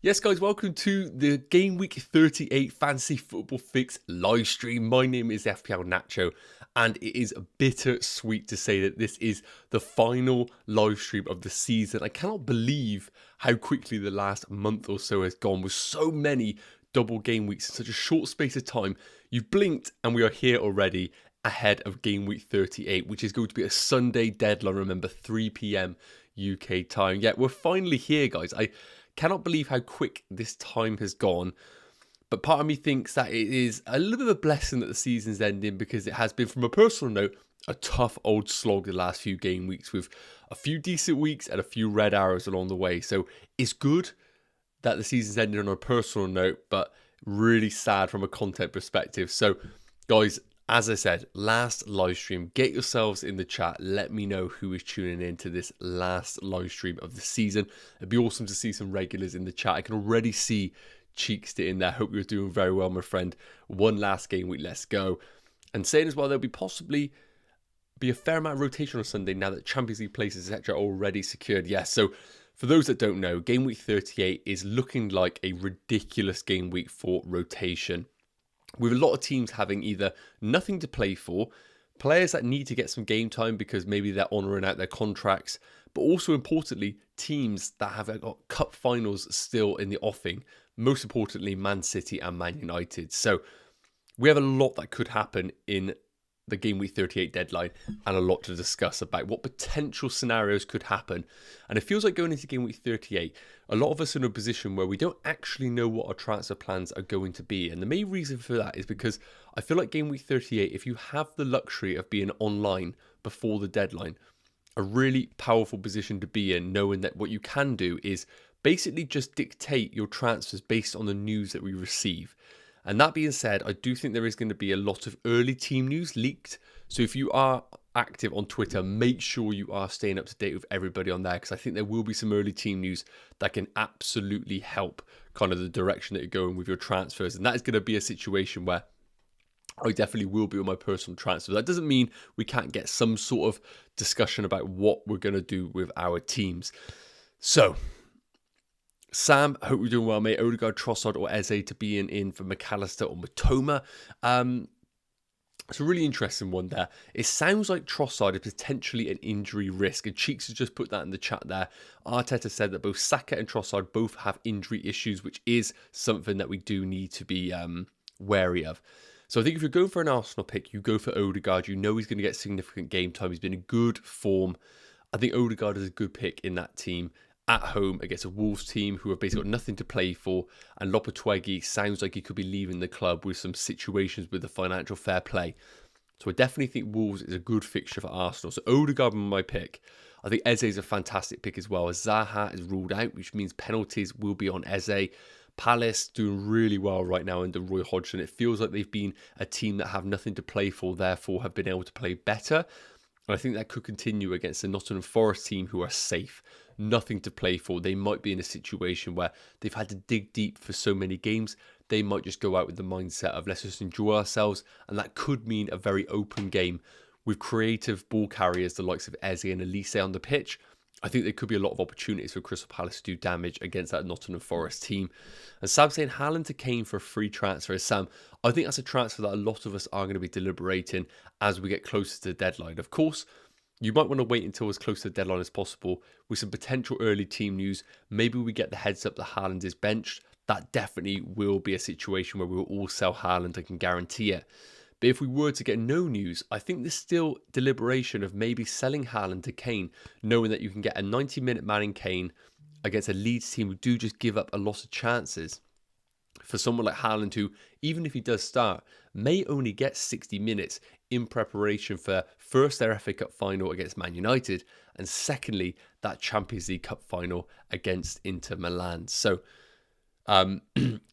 Yes, guys, welcome to the Game Week 38 Fantasy Football Fix live stream. My name is FPL Nacho, and it is bittersweet to say that this is the final live stream of the season. I cannot believe how quickly the last month or so has gone with so many double game weeks in such a short space of time. You've blinked, and we are here already ahead of Game Week 38, which is going to be a Sunday deadline. Remember, 3 p.m. UK time. Yeah, we're finally here, guys. I cannot believe how quick this time has gone, but part of me thinks that it is a little bit of a blessing that the season's ending, because it has been, from a personal note, a tough old slog the last few game weeks with a few decent weeks and a few red arrows along the way. So it's good that the season's ending on a personal note, but really sad from a content perspective. So guys, as I said, last live stream, get yourselves in the chat. Let me know who is tuning in to this last live stream of the season. It'd be awesome to see some regulars in the chat. I can already see Cheeks in there. Hope you're doing very well, my friend. One last game week, let's go. And saying as well, there'll be possibly a fair amount of rotation on Sunday now that Champions League places, etc. are already secured. Yes, so for those that don't know, Game Week 38 is looking like a ridiculous game week for rotation, with a lot of teams having either nothing to play for, players that need to get some game time because maybe they're honouring out their contracts, but also importantly, teams that have got cup finals still in the offing, most importantly, Man City and Man United. So we have a lot that could happen in the Game Week 38 deadline, and a lot to discuss about what potential scenarios could happen. And it feels like going into Game Week 38, a lot of us are in a position where we don't actually know what our transfer plans are going to be. And the main reason for that is because I feel like Game Week 38, if you have the luxury of being online before the deadline, a really powerful position to be in, knowing that what you can do is basically just dictate your transfers based on the news that we receive. And that being said, I do think there is going to be a lot of early team news leaked. So if you are active on Twitter, make sure you are staying up to date with everybody on there, because I think there will be some early team news that can absolutely help kind of the direction that you're going with your transfers. And that is going to be a situation where I definitely will be on my personal transfer. That doesn't mean we can't get some sort of discussion about what we're going to do with our teams. So Sam, I hope you're doing well, mate. Odegaard, Trossard or Eze to be in for McAllister or Matoma. It's a really interesting one there. It sounds like Trossard is potentially an injury risk, and Cheeks has just put that in the chat there. Arteta said that both Saka and Trossard both have injury issues, which is something that we do need to be wary of. So I think if you're going for an Arsenal pick, you go for Odegaard. You know he's going to get significant game time. He's been in good form. I think Odegaard is a good pick in that team at home against a Wolves team who have basically got nothing to play for, and Lopetegui sounds like he could be leaving the club with some situations with the financial fair play. So I definitely think Wolves is a good fixture for Arsenal. So Odegaard is my pick. I think Eze is a fantastic pick as well, as Zaha is ruled out, which means penalties will be on Eze. Palace doing really well right now under Roy Hodgson. It feels like they've been a team that have nothing to play for, therefore have been able to play better. And I think that could continue against the Nottingham Forest team, who are safe, nothing to play for. They might be in a situation where they've had to dig deep for so many games. They might just go out with the mindset of let's just enjoy ourselves. And that could mean a very open game with creative ball carriers, the likes of Eze and Elise on the pitch. I think there could be a lot of opportunities for Crystal Palace to do damage against that Nottingham Forest team. And Sam saying Haaland to Kane for a free transfer. Sam, I think that's a transfer that a lot of us are going to be deliberating as we get closer to the deadline. Of course, you might want to wait until as close to the deadline as possible with some potential early team news. Maybe we get the heads up that Haaland is benched. That definitely will be a situation where we will all sell Haaland, I can guarantee it. But if we were to get no news, I think there's still deliberation of maybe selling Haaland to Kane, knowing that you can get a 90-minute man in Kane against a Leeds team who do just give up a lot of chances. For someone like Haaland, who, even if he does start, may only get 60 minutes in preparation for first their FA Cup final against Man United, and secondly, that Champions League Cup final against Inter Milan. So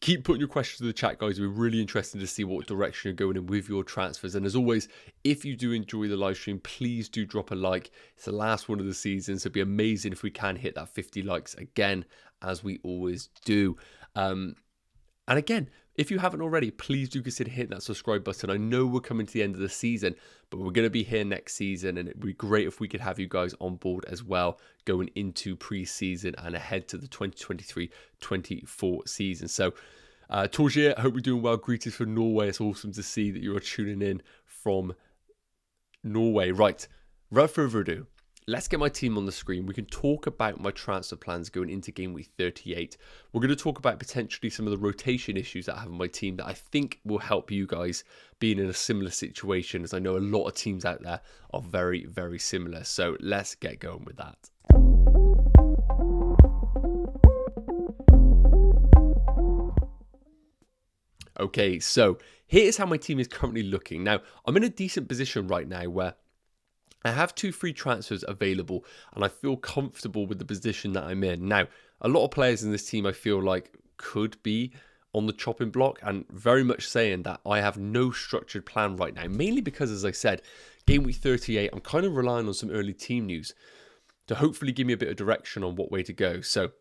keep putting your questions in the chat, guys. We're really interested to see what direction you're going in with your transfers. And as always, if you do enjoy the live stream, please do drop a like. It's the last one of the season, so it'd be amazing if we can hit that 50 likes again, as we always do. And again, if you haven't already, please do consider hitting that subscribe button. I know we're coming to the end of the season, but we're going to be here next season, and it'd be great if we could have you guys on board as well going into pre-season and ahead to the 2023-24 season. So, Torgier, I hope you're doing well. Greetings from Norway. It's awesome to see that you're tuning in from Norway. Right, without further ado, let's get my team on the screen. We can talk about my transfer plans going into game week 38. We're going to talk about potentially some of the rotation issues that I have in my team that I think will help you guys being in a similar situation, as I know a lot of teams out there are very, very similar. So let's get going with that. Okay, so here's how my team is currently looking. Now, I'm in a decent position right now where I have 2 free transfers available and I feel comfortable with the position that I'm in. Now, a lot of players in this team I feel like could be on the chopping block, and very much saying that I have no structured plan right now, mainly because, as I said, game week 38, I'm kind of relying on some early team news to hopefully give me a bit of direction on what way to go. So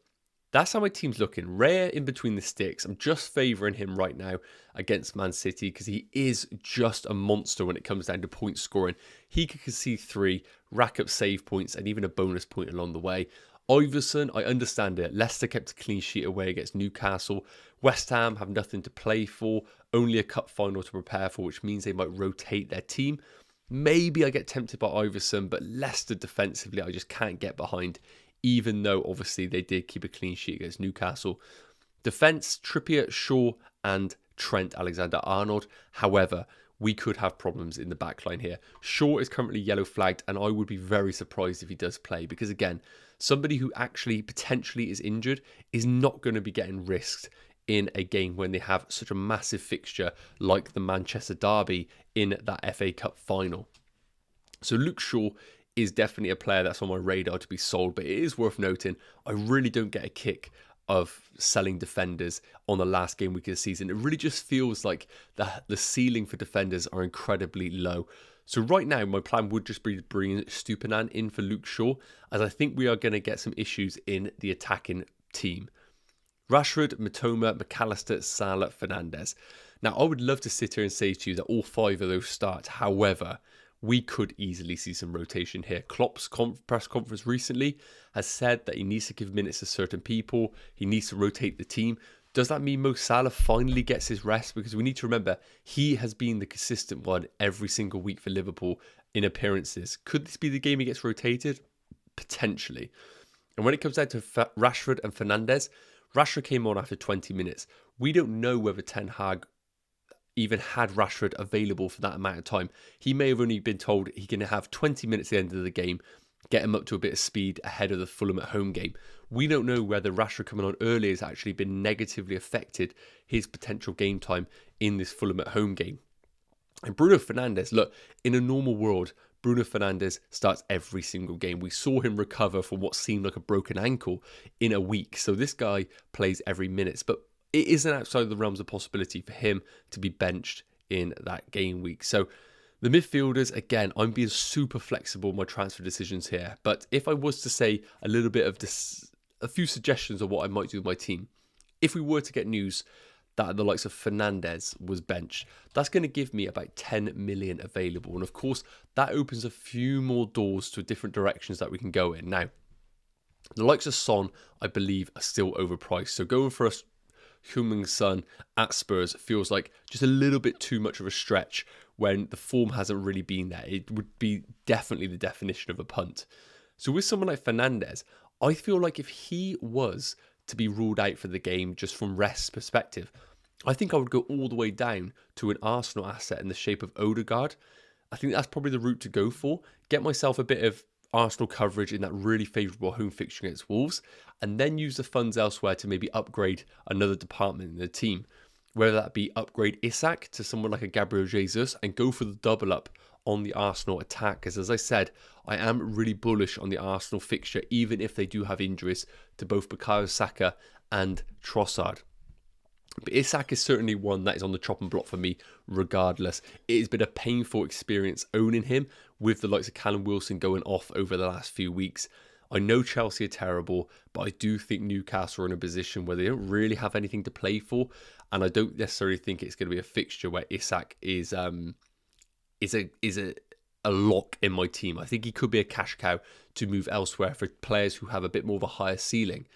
that's how my team's looking. Rare in between the sticks. I'm just favouring him right now against Man City because he is just a monster when it comes down to point scoring. He could concede 3, rack up save points, and even a bonus point along the way. Iverson, I understand it. Leicester kept a clean sheet away against Newcastle. West Ham have nothing to play for, only a cup final to prepare for, which means they might rotate their team. Maybe I get tempted by Iverson, but Leicester defensively I just can't get behind, even though obviously they did keep a clean sheet against Newcastle. Defence, Trippier, Shaw and Trent Alexander-Arnold. However, we could have problems in the backline here. Shaw is currently yellow flagged, and I would be very surprised if he does play, because again, somebody who actually potentially is injured is not going to be getting risked in a game when they have such a massive fixture like the Manchester Derby in that FA Cup final. So Luke Shaw is definitely a player that's on my radar to be sold, but it is worth noting I really don't get a kick of selling defenders on the last game week of the season. It really just feels like the ceiling for defenders are incredibly low. So right now my plan would just be bringing Stupinan in for Luke Shaw, as I think we are going to get some issues in the attacking team. Rashford, Matoma, McAllister, Salah, Fernandes. Now I would love to sit here and say to you that all 5 of those start. However, we could easily see some rotation here. Klopp's press conference recently has said that he needs to give minutes to certain people. He needs to rotate the team. Does that mean Mo Salah finally gets his rest? Because we need to remember, he has been the consistent one every single week for Liverpool in appearances. Could this be the game he gets rotated? Potentially. And when it comes down to Rashford and Fernandes, Rashford came on after 20 minutes. We don't know whether Ten Hag even had Rashford available for that amount of time. He may have only been told he can have 20 minutes at the end of the game, get him up to a bit of speed ahead of the Fulham at home game. We don't know whether Rashford coming on early has actually been negatively affected his potential game time in this Fulham at home game. And Bruno Fernandes, look, in a normal world, Bruno Fernandes starts every single game. We saw him recover from what seemed like a broken ankle in a week. So this guy plays every minute. But it isn't outside the realms of possibility for him to be benched in that game week. So the midfielders, again, I'm being super flexible in my transfer decisions here. But if I was to say a little bit of a few suggestions of what I might do with my team, if we were to get news that the likes of Fernandes was benched, that's going to give me about 10 million available. And of course, that opens a few more doors to different directions that we can go in. Now, the likes of Son, I believe, are still overpriced. So going for a Heung-min Son at Spurs feels like just a little bit too much of a stretch when the form hasn't really been there. It would be definitely the definition of a punt. So with someone like Fernandes, I feel like if he was to be ruled out for the game just from rest perspective, I think I would go all the way down to an Arsenal asset in the shape of Odegaard. I think that's probably the route to go for. Get myself a bit of Arsenal coverage in that really favourable home fixture against Wolves, and then use the funds elsewhere to maybe upgrade another department in the team. Whether that be upgrade Isak to someone like a Gabriel Jesus and go for the double up on the Arsenal attack. Because as I said, I am really bullish on the Arsenal fixture, even if they do have injuries to both Bukayo Saka and Trossard. But Isak is certainly one that is on the chopping block for me regardless. It has been a painful experience owning him with the likes of Callum Wilson going off over the last few weeks. I know Chelsea are terrible, but I do think Newcastle are in a position where they don't really have anything to play for, and I don't necessarily think it's going to be a fixture where Isak is a lock in my team. I think he could be a cash cow to move elsewhere for players who have a bit more of a higher ceiling,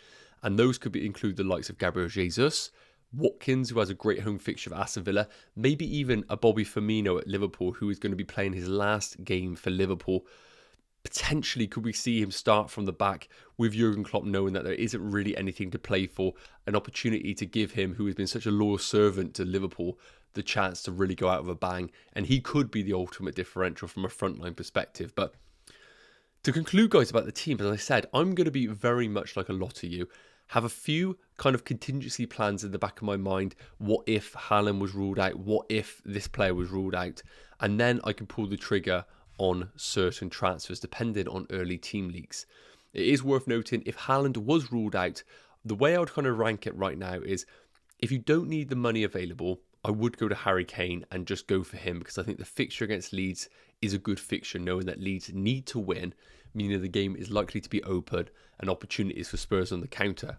and those could include the likes of Gabriel Jesus, Watkins, who has a great home fixture for Aston Villa, maybe even a Bobby Firmino at Liverpool, who is going to be playing his last game for Liverpool. Potentially, could we see him start from the back with Jurgen Klopp knowing that there isn't really anything to play for, an opportunity to give him, who has been such a loyal servant to Liverpool, the chance to really go out with a bang, and he could be the ultimate differential from a frontline perspective. But to conclude, guys, about the team, as I said, I'm going to be very much like a lot of you, have a few kind of contingency plans in the back of my mind. What if Haaland was ruled out? What if this player was ruled out? And then I can pull the trigger on certain transfers depending on early team leaks. It is worth noting, if Haaland was ruled out, the way I would kind of rank it right now is, if you don't need the money available, I would go to Harry Kane and just go for him, because I think the fixture against Leeds is a good fixture, knowing that Leeds need to win, meaning the game is likely to be open and opportunities for Spurs on the counter.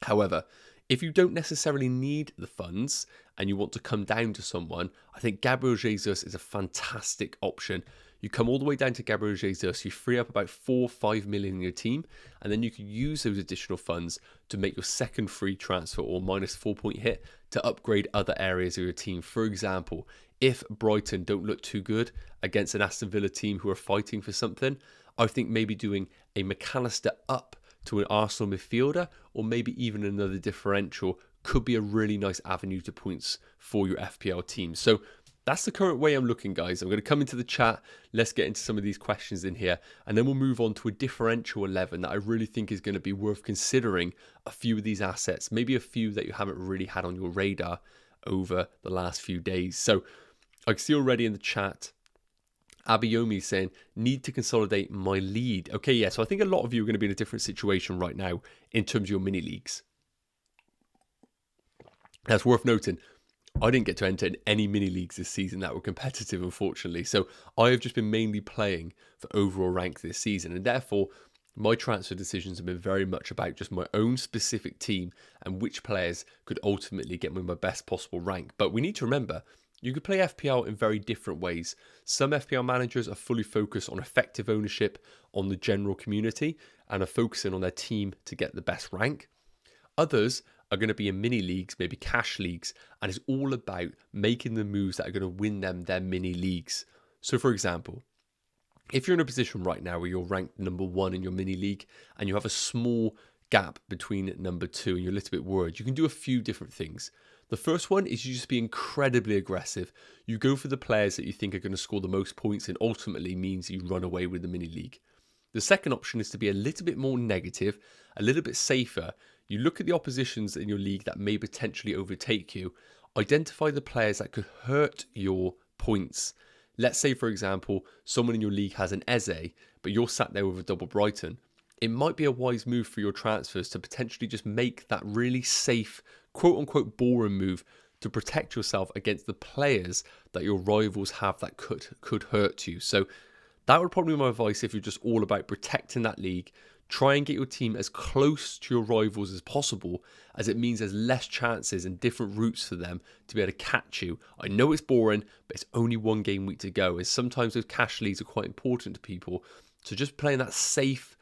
However, if you don't necessarily need the funds and you want to come down to someone, I think Gabriel Jesus is a fantastic option. You come all the way down to Gabriel Jesus, you free up about 4 or 5 million in your team, and then you can use those additional funds to make your second free transfer or -4 point hit to upgrade other areas of your team. For example, if Brighton don't look too good against an Aston Villa team who are fighting for something, I think maybe doing a McAllister up to an Arsenal midfielder, or maybe even another differential, could be a really nice avenue to points for your FPL team. So that's the current way I'm looking, guys. I'm going to come into the chat. Let's get into some of these questions in here, and then we'll move on to a differential 11 that I really think is going to be worth considering a few of these assets, maybe a few that you haven't really had on your radar over the last few days. So I can see already in the chat, Abiyomi saying, need to consolidate my lead. Okay, yeah, so I think a lot of you are going to be in a different situation right now in terms of your mini leagues. That's worth noting. I didn't get to enter in any mini leagues this season that were competitive, unfortunately. So I have just been mainly playing for overall rank this season, and therefore my transfer decisions have been very much about just my own specific team and which players could ultimately get me my best possible rank. But we need to remember, you could play FPL in very different ways. Some FPL managers are fully focused on effective ownership on the general community and are focusing on their team to get the best rank. Others are going to be in mini leagues, maybe cash leagues, and it's all about making the moves that are going to win them their mini leagues. So for example, if you're in a position right now where you're ranked number 1 in your mini league and you have a small gap between number 2 and you're a little bit worried, you can do a few different things. The first one is you just be incredibly aggressive. You go for the players that you think are going to score the most points, and ultimately means you run away with the mini league. The second option is to be a little bit more negative, a little bit safer. You look at the oppositions in your league that may potentially overtake you. Identify the players that could hurt your points. Let's say, for example, someone in your league has an Eze, but you're sat there with a double Brighton. It might be a wise move for your transfers to potentially just make that really safe, quote-unquote boring move to protect yourself against the players that your rivals have that could hurt you. So that would probably be my advice if you're just all about protecting that league. Try and get your team as close to your rivals as possible, as it means there's less chances and different routes for them to be able to catch you. I know it's boring, but it's only one game week to go, and sometimes those cash leagues are quite important to people. So just playing that safe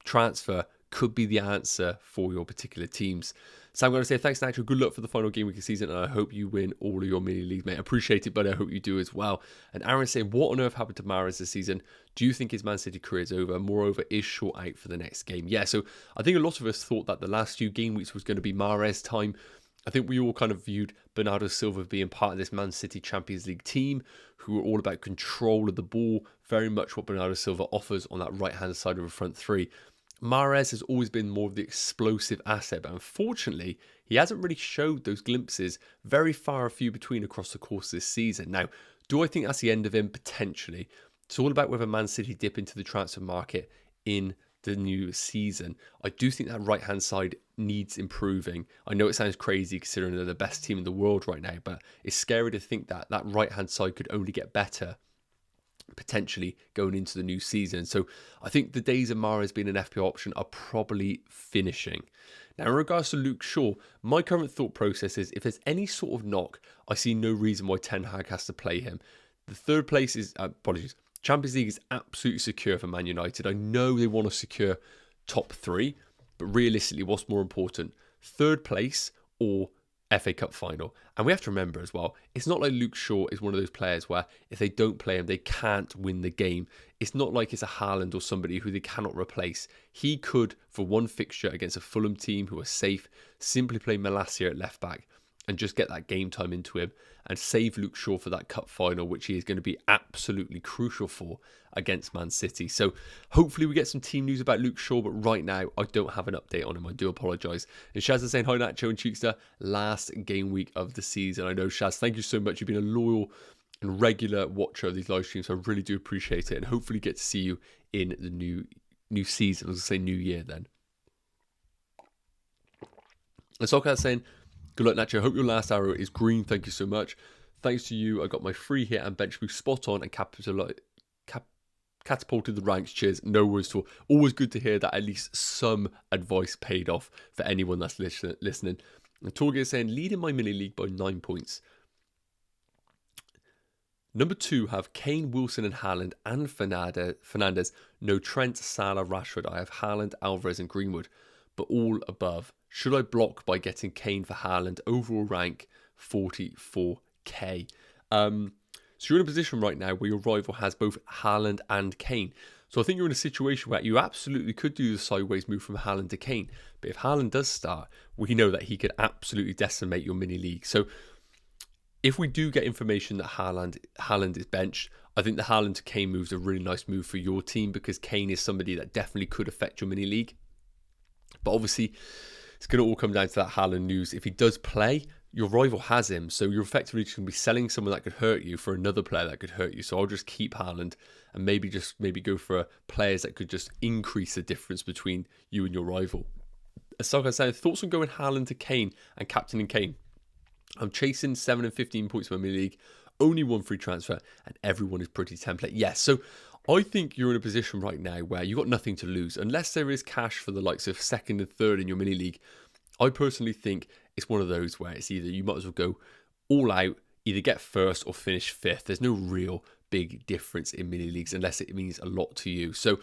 transfer could be the answer for your particular teams. So I'm going to say thanks, Nacho. Good luck for the final game week of the season, and I hope you win all of your mini leagues, mate. I appreciate it, but I hope you do as well. And Aaron saying, what on earth happened to Mahrez this season? Do you think his Man City career is over? Moreover, is Shaw out for the next game? Yeah, so I think a lot of us thought that the last few game weeks was going to be Mahrez time. I think we all kind of viewed Bernardo Silva being part of this Man City Champions League team, who are all about control of the ball, very much what Bernardo Silva offers on that right-hand side of a front three. Mahrez has always been more of the explosive asset, but unfortunately, he hasn't really showed those glimpses, very far few between across the course of this season. Now, do I think that's the end of him? Potentially. It's all about whether Man City dip into the transfer market in the new season. I do think that right-hand side needs improving. I know it sounds crazy considering they're the best team in the world right now, but it's scary to think that that right-hand side could only get better potentially going into the new season. So I think the days of Mahrez being an FPL option are probably finishing. Now, in regards to Luke Shaw, my current thought process is if there's any sort of knock, I see no reason why Ten Hag has to play him. The third place is, apologies, Champions League is absolutely secure for Man United. I know they want to secure top 3, but realistically, what's more important? Third place or FA Cup final? And we have to remember as well, it's not like Luke Shaw is one of those players where if they don't play him, they can't win the game. It's not like it's a Haaland or somebody who they cannot replace. He could, for one fixture against a Fulham team who are safe, simply play Malacia at left back and just get that game time into him and save Luke Shaw for that cup final, which he is going to be absolutely crucial for against Man City. So hopefully we get some team news about Luke Shaw, but right now I don't have an update on him. I do apologise. And Shaz is saying, hi Nacho and Cheekster, last game week of the season. I know, Shaz, thank you so much. You've been a loyal and regular watcher of these live streams, so I really do appreciate it and hopefully get to see you in the new season. I was going to say new year then. And Sokka saying, good luck, Nacho. I hope your last arrow is green. Thank you so much. Thanks to you, I got my free hit and bench boost spot on and catapulted the ranks. Cheers. No worries at all. Always good to hear that at least some advice paid off for anyone that's listening. And Torge is saying, leading my mini league by 9 points. Number 2 have Kane, Wilson and Haaland and Fernandes. No Trent, Salah, Rashford. I have Haaland, Alvarez and Greenwood, but all above. Should I block by getting Kane for Haaland? Overall rank 44k. So you're in a position right now where your rival has both Haaland and Kane. So I think you're in a situation where you absolutely could do the sideways move from Haaland to Kane. But if Haaland does start, we know that he could absolutely decimate your mini league. So if we do get information that Haaland is benched, I think the Haaland to Kane move is a really nice move for your team because Kane is somebody that definitely could affect your mini league. But obviously, it's going to all come down to that Haaland news. If he does play, your rival has him. So you're effectively just going to be selling someone that could hurt you for another player that could hurt you. So I'll just keep Haaland and maybe go for players that could just increase the difference between you and your rival. As Saka said, thoughts on going Haaland to Kane and captaining Kane? I'm chasing 7 and 15 points for my mini league. Only one free transfer and everyone is pretty template. Yes, so I think you're in a position right now where you've got nothing to lose. Unless there is cash for the likes of 2nd and 3rd in your mini league, I personally think it's one of those where it's either you might as well go all out, either get 1st or finish 5th. There's no real big difference in mini leagues unless it means a lot to you. So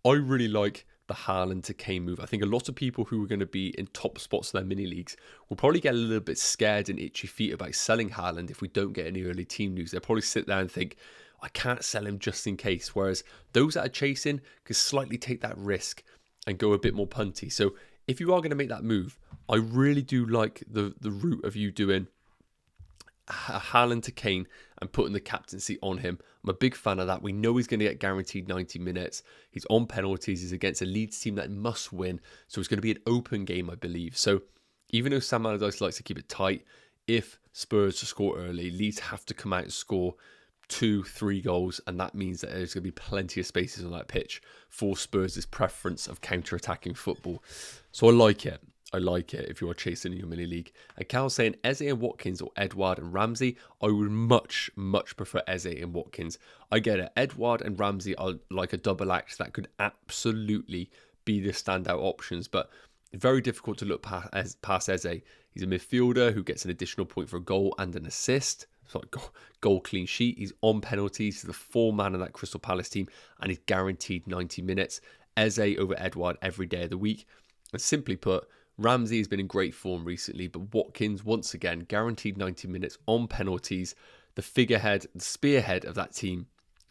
I really like the Haaland to Kane move. I think a lot of people who are going to be in top spots in their mini leagues will probably get a little bit scared and itchy feet about selling Haaland if we don't get any early team news. They'll probably sit there and think, I can't sell him just in case. Whereas those that are chasing can slightly take that risk and go a bit more punty. So if you are going to make that move, I really do like the route of you doing Haaland to Kane and putting the captaincy on him. I'm a big fan of that. We know he's going to get guaranteed 90 minutes. He's on penalties. He's against a Leeds team that must win. So it's going to be an open game, I believe. So even though Sam Allardyce likes to keep it tight, if Spurs score early, Leeds have to come out and score 2-3 goals, and that means that there's going to be plenty of spaces on that pitch for Spurs' preference of counter-attacking football. So I like it. I like it if you are chasing in your mini league. And Cal's saying Eze and Watkins or Edouard and Ramsey. I would much prefer Eze and Watkins. I get it. Edouard and Ramsey are like a double act that could absolutely be the standout options, but very difficult to look past Eze. He's a midfielder who gets an additional point for a goal and an assist. So goal clean sheet. He's on penalties. He's the 4-man of that Crystal Palace team and he's guaranteed 90 minutes. Eze over Edouard every day of the week. And simply put, Ramsey has been in great form recently, but Watkins, once again, guaranteed 90 minutes on penalties. The figurehead, the spearhead of that team.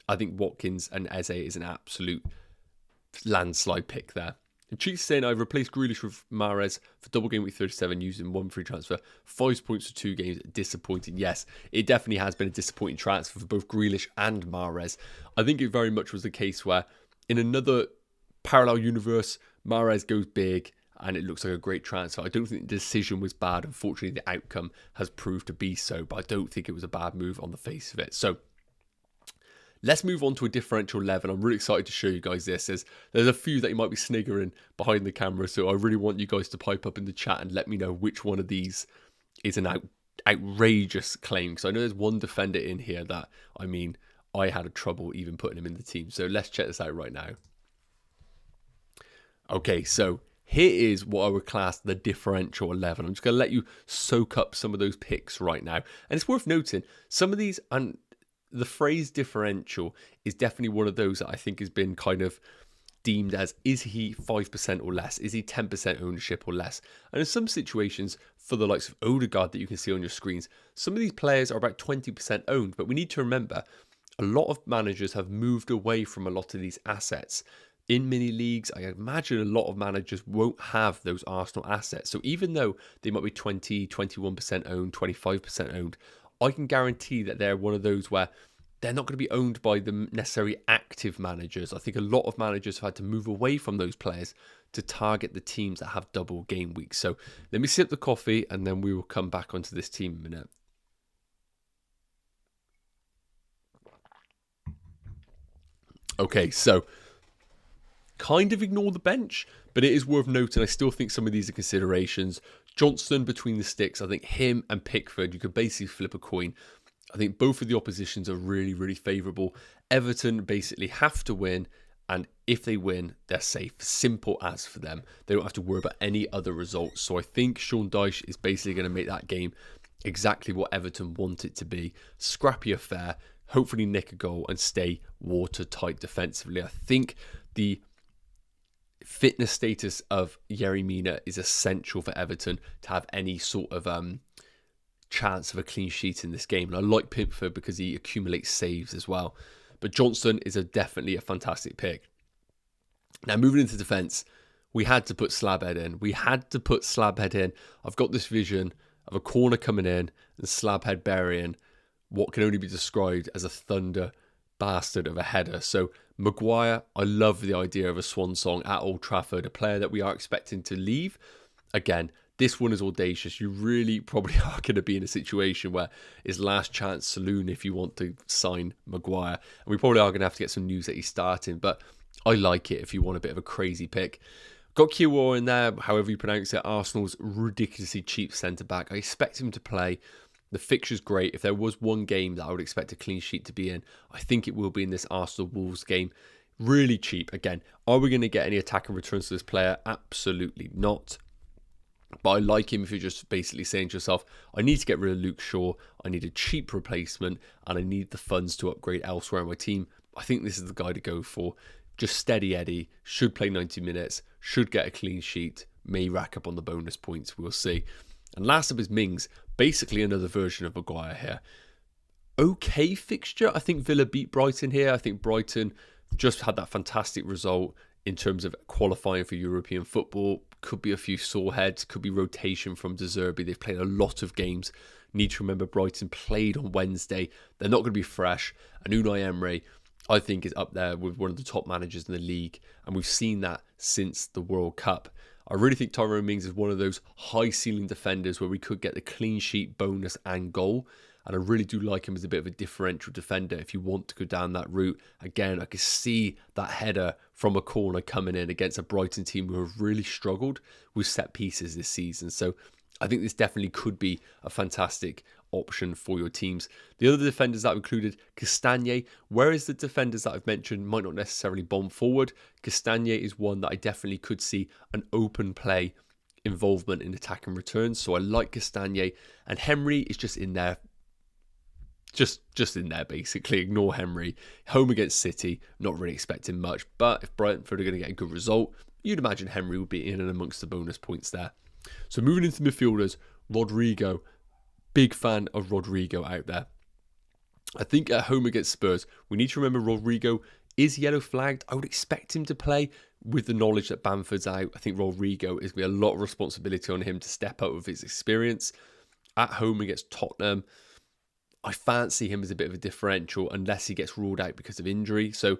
I think Watkins and Eze is an absolute landslide pick there. And Cheeks saying, I've replaced Grealish with Mahrez for double game week 37 using 1 free transfer. 5 points for 2 games. Disappointing. Yes, it definitely has been a disappointing transfer for both Grealish and Mahrez. I think it very much was the case where in another parallel universe, Mahrez goes big and it looks like a great transfer. I don't think the decision was bad. Unfortunately, the outcome has proved to be so, but I don't think it was a bad move on the face of it. So let's move on to a differential 11. I'm really excited to show you guys this. There's a few that you might be sniggering behind the camera, so I really want you guys to pipe up in the chat and let me know which one of these is an outrageous claim. Because I know there's one defender in here that, I mean, I had trouble even putting him in the team. So let's check this out right now. Okay, so here is what I would class the differential 11. I'm just going to let you soak up some of those picks right now. And it's worth noting, some of these, and the phrase differential is definitely one of those that I think has been kind of deemed as, is he 5% or less? Is he 10% ownership or less? And in some situations, for the likes of Odegaard that you can see on your screens, some of these players are about 20% owned. But we need to remember, a lot of managers have moved away from a lot of these assets. In mini leagues, I imagine a lot of managers won't have those Arsenal assets. So even though they might be 20, 21% owned, 25% owned, I can guarantee that they're one of those where they're not going to be owned by the necessary active managers. I think a lot of managers have had to move away from those players to target the teams that have double game weeks. So let me sip the coffee and then we will come back onto this team in a minute. Okay, so kind of ignore the bench, but it is worth noting I still think some of these are considerations. Johnston between the sticks, I think him and Pickford, you could basically flip a coin. I think both of the oppositions are really, really favourable. Everton basically have to win, and if they win, they're safe. Simple as for them. They don't have to worry about any other results. So I think Sean Dyche is basically going to make that game exactly what Everton want it to be. Scrappy affair, hopefully nick a goal and stay watertight defensively. I think the fitness status of Yerry Mina is essential for Everton to have any sort of chance of a clean sheet in this game. And I like Pickford because he accumulates saves as well. But Johnston is definitely a fantastic pick. Now, moving into defence, we had to put Slabhead in. I've got this vision of a corner coming in and Slabhead burying what can only be described as a thunder bastard of a header. So Maguire, I love the idea of a swan song at Old Trafford, a player that we are expecting to leave. Again, this one is audacious. You really probably are going to be in a situation where it's last chance saloon if you want to sign Maguire. And we probably are going to have to get some news that he's starting, but I like it if you want a bit of a crazy pick. Got Kiwior in there, however you pronounce it. Arsenal's ridiculously cheap centre-back. I expect him to play. The fixture's great. If there was one game that I would expect a clean sheet to be in, I think it will be in this Arsenal-Wolves game. Really cheap. Again, are we going to get any attacking returns to this player? Absolutely not. But I like him if you're just basically saying to yourself, I need to get rid of Luke Shaw, I need a cheap replacement, and I need the funds to upgrade elsewhere in my team. I think this is the guy to go for. Just steady Eddie, should play 90 minutes, should get a clean sheet, may rack up on the bonus points, we'll see. And last up is Mings, basically another version of Maguire here. Okay fixture, I think Villa beat Brighton here. I think Brighton just had that fantastic result in terms of qualifying for European football. Could be a few sore heads, could be rotation from De Zerbi. They've played a lot of games. Need to remember Brighton played on Wednesday. They're not going to be fresh. And Unai Emery, I think, is up there with one of the top managers in the league. And we've seen that since the World Cup. I really think Tyrone Mings is one of those high ceiling defenders where we could get the clean sheet, bonus and goal. And I really do like him as a bit of a differential defender if you want to go down that route. Again, I could see that header from a corner coming in against a Brighton team who have really struggled with set pieces this season. So I think this definitely could be a fantastic option for your teams. The other defenders that I've included, Castagne, whereas the defenders that I've mentioned might not necessarily bomb forward, Castagne is one that I definitely could see an open play involvement in attack and returns. So I like Castagne, and Henry is just in there. Just in there, basically. Ignore Henry. Home against City, not really expecting much. But if Brentford are going to get a good result, you'd imagine Henry would be in and amongst the bonus points there. So moving into midfielders, Rodrigo. Big fan of Rodrigo out there. I think at home against Spurs, we need to remember Rodrigo is yellow flagged. I would expect him to play with the knowledge that Bamford's out. I think Rodrigo is going to be a lot of responsibility on him to step up with his experience. At home against Tottenham, I fancy him as a bit of a differential unless he gets ruled out because of injury. So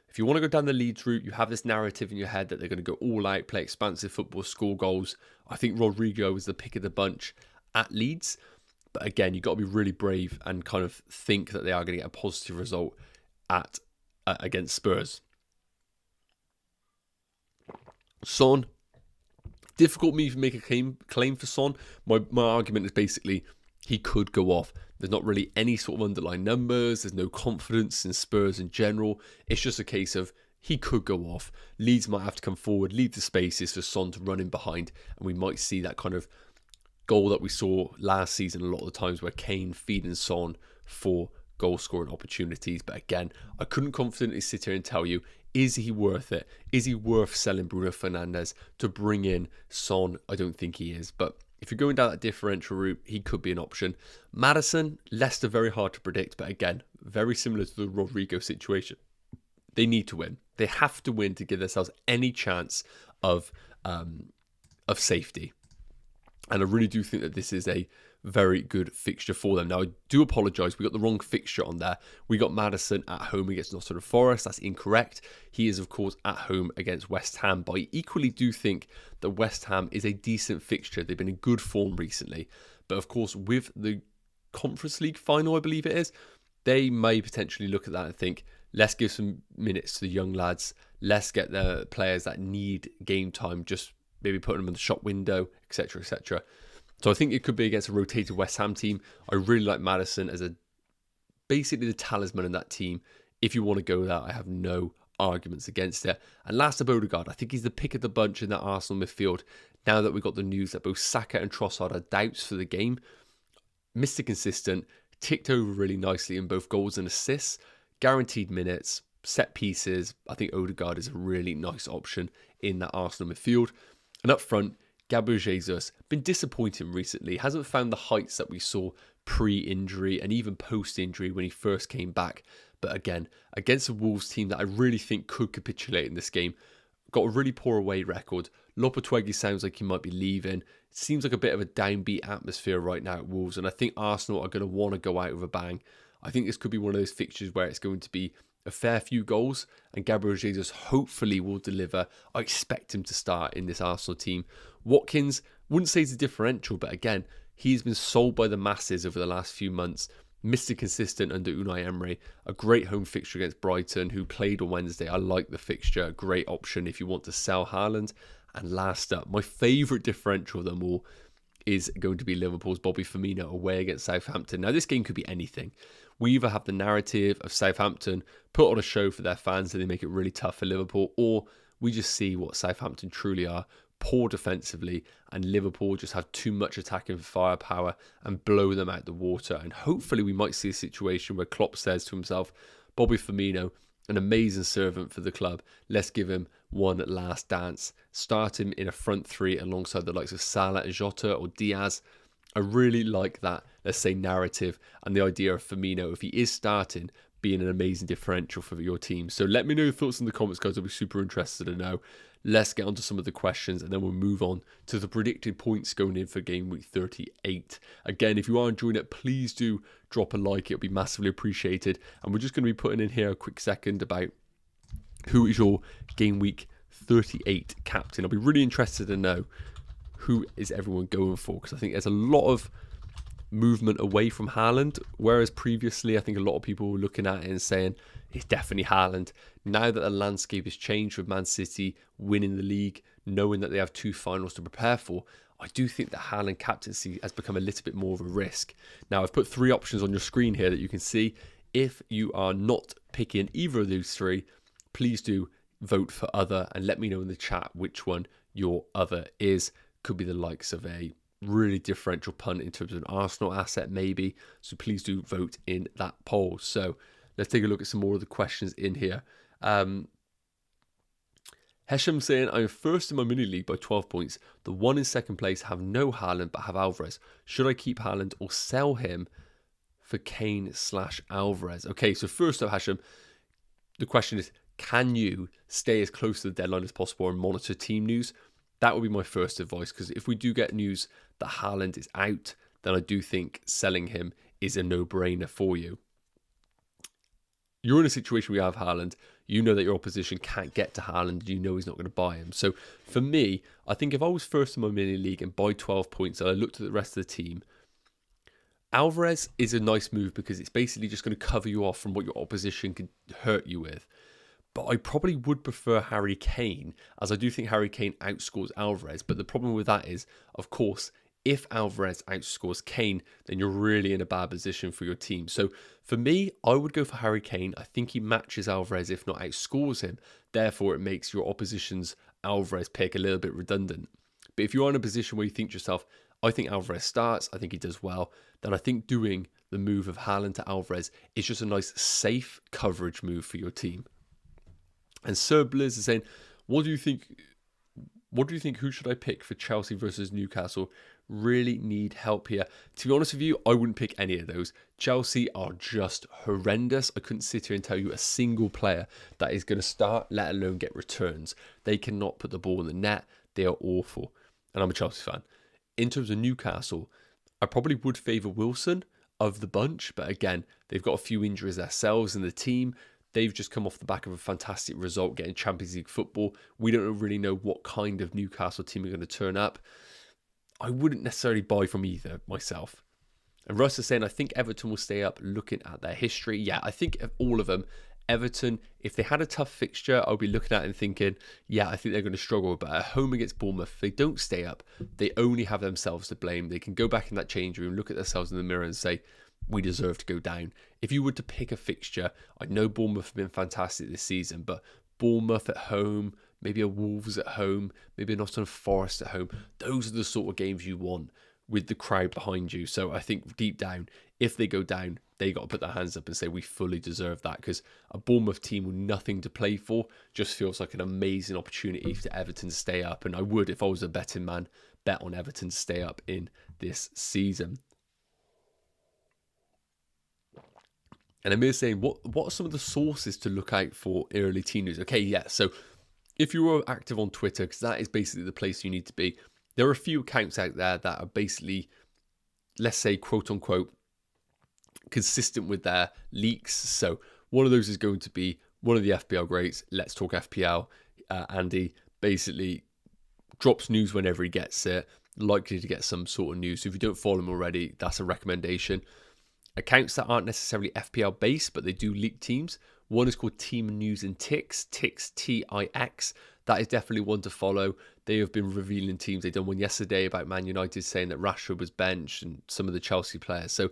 if you want to go down the Leeds route, you have this narrative in your head that they're going to go all out, play expansive football, score goals. I think Rodrigo is the pick of the bunch at Leeds. But again, you've got to be really brave and kind of think that they are going to get a positive result at against Spurs. Son, difficult me to make a claim for Son. My argument is basically he could go off. There's not really any sort of underlying numbers. There's no confidence in Spurs in general. It's just a case of he could go off. Leeds might have to come forward, leave the spaces for Son to run in behind, and we might see that kind of goal that we saw last season a lot of the times where Kane feeding Son for goal scoring opportunities. But again, I couldn't confidently sit here and tell you, is he worth it? Is he worth selling Bruno Fernandes to bring in Son? I don't think he is, but if you're going down that differential route, he could be an option. Maddison, Leicester, very hard to predict, but again, very similar to the Rodrigo situation. They need to win. They have to win to give themselves any chance of safety. And I really do think that this is a very good fixture for them. Now, I do apologise. We got the wrong fixture on there. We got Maddison at home against Nottingham Forest. That's incorrect. He is, of course, at home against West Ham. But I equally do think that West Ham is a decent fixture. They've been in good form recently. But, of course, with the Conference League final, I believe it is, they may potentially look at that and think, let's give some minutes to the young lads. Let's get the players that need game time, just maybe putting them in the shop window, etc., etc. So I think it could be against a rotated West Ham team. I really like Maddison as basically the talisman in that team. If you want to go that, I have no arguments against it. And last up, Odegaard. I think he's the pick of the bunch in that Arsenal midfield. Now that we got the news that both Saka and Trossard are doubts for the game. Mr. Consistent, ticked over really nicely in both goals and assists. Guaranteed minutes, set pieces. I think Odegaard is a really nice option in that Arsenal midfield. And up front, Gabriel Jesus, been disappointing recently, hasn't found the heights that we saw pre-injury and even post-injury when he first came back. But again, against a Wolves team that I really think could capitulate in this game, got a really poor away record. Lopetegui sounds like he might be leaving. It seems like a bit of a downbeat atmosphere right now at Wolves, and I think Arsenal are going to want to go out with a bang. I think this could be one of those fixtures where it's going to be a fair few goals, and Gabriel Jesus hopefully will deliver. I expect him to start in this Arsenal team. Watkins, wouldn't say he's a differential, but again, he's been sold by the masses over the last few months. Mr. Consistent under Unai Emery. A great home fixture against Brighton, who played on Wednesday. I like the fixture. Great option if you want to sell Haaland. And last up, my favourite differential of them all is going to be Liverpool's Bobby Firmino away against Southampton. Now, this game could be anything. We either have the narrative of Southampton put on a show for their fans and they make it really tough for Liverpool, or we just see what Southampton truly are, poor defensively, and Liverpool just have too much attacking firepower and blow them out the water. And hopefully we might see a situation where Klopp says to himself, Bobby Firmino, an amazing servant for the club, let's give him one last dance. Start him in a front three alongside the likes of Salah and Jota or Diaz. I really like that, let's say, narrative and the idea of Firmino, if he is starting, being an amazing differential for your team. So let me know your thoughts in the comments, guys. I'll be super interested to know. Let's get on to some of the questions and then we'll move on to the predicted points going in for game week 38. Again, if you are enjoying it, please do drop a like. It'll be massively appreciated. And we're just going to be putting in here a quick second about who is your game week 38 captain. I'll be really interested to know who is everyone going for, because I think there's a lot of movement away from Haaland, whereas previously I think a lot of people were looking at it and saying it's definitely Haaland. Now that the landscape has changed with Man City winning the league, knowing that they have 2 finals to prepare for, I do think that Haaland captaincy has become a little bit more of a risk. Now, I've put 3 options on your screen here that you can see. If you are not picking either of those 3, please do vote for other and let me know in the chat which one your other is. Could be the likes of a really differential punt in terms of an Arsenal asset maybe. So please do vote in that poll. So let's take a look at some more of the questions in here. Hesham saying, I'm first in my mini league by 12 points. The one in second place have no Haaland but have Alvarez. Should I keep Haaland or sell him for Kane/Alvarez? Okay, so first up, Hesham, the question is, can you stay as close to the deadline as possible and monitor team news? That would be my first advice, because if we do get news that Haaland is out, then I do think selling him is a no-brainer for you. You're in a situation where you have Haaland, you know that your opposition can't get to Haaland, you know he's not going to buy him. So for me, I think if I was first in my mini league and by 12 points and I looked at the rest of the team, Alvarez is a nice move because it's basically just going to cover you off from what your opposition could hurt you with. But I probably would prefer Harry Kane, as I do think Harry Kane outscores Alvarez. But the problem with that is, of course, if Alvarez outscores Kane, then you're really in a bad position for your team. So for me, I would go for Harry Kane. I think he matches Alvarez, if not outscores him. Therefore, it makes your opposition's Alvarez pick a little bit redundant. But if you're in a position where you think to yourself, I think Alvarez starts, I think he does well, then I think doing the move of Haaland to Alvarez is just a nice, safe coverage move for your team. And Sir Blizz is saying, what do you think? Who should I pick for Chelsea versus Newcastle? Really need help here. To be honest with you, I wouldn't pick any of those. Chelsea are just horrendous. I couldn't sit here and tell you a single player that is going to start, let alone get returns. They cannot put the ball in the net. They are awful. And I'm a Chelsea fan. In terms of Newcastle, I probably would favour Wilson of the bunch. But again, they've got a few injuries themselves in the team. They've just come off the back of a fantastic result, getting Champions League football. We don't really know what kind of Newcastle team are going to turn up. I wouldn't necessarily buy from either myself. And Russ is saying, I think Everton will stay up looking at their history. Yeah, I think of all of them, Everton, if they had a tough fixture, I'll be looking at it and thinking, yeah, I think they're going to struggle. But at home against Bournemouth, if they don't stay up, they only have themselves to blame. They can go back in that change room, look at themselves in the mirror and say, we deserve to go down. If you were to pick a fixture, I know Bournemouth have been fantastic this season, but Bournemouth at home, maybe a Wolves at home, maybe a Nottingham Forest at home, those are the sort of games you want with the crowd behind you. So I think deep down, if they go down, they got to put their hands up and say we fully deserve that, because a Bournemouth team with nothing to play for just feels like an amazing opportunity for Everton to stay up. And I would, if I was a betting man, bet on Everton to stay up in this season. And Amir saying, what are some of the sources to look out for early team news? Okay, yeah, so if you are active on Twitter, because that is basically the place you need to be, there are a few accounts out there that are basically, let's say, quote unquote, consistent with their leaks. So one of those is going to be one of the FPL greats, Let's Talk FPL. Andy basically drops news whenever he gets it, likely to get some sort of news. So if you don't follow him already, that's a recommendation. Accounts that aren't necessarily FPL based, but they do leak teams. One is called Team News and Ticks, Tix. That is definitely one to follow. They have been revealing teams. They done one yesterday about Man United saying that Rashford was benched and some of the Chelsea players. So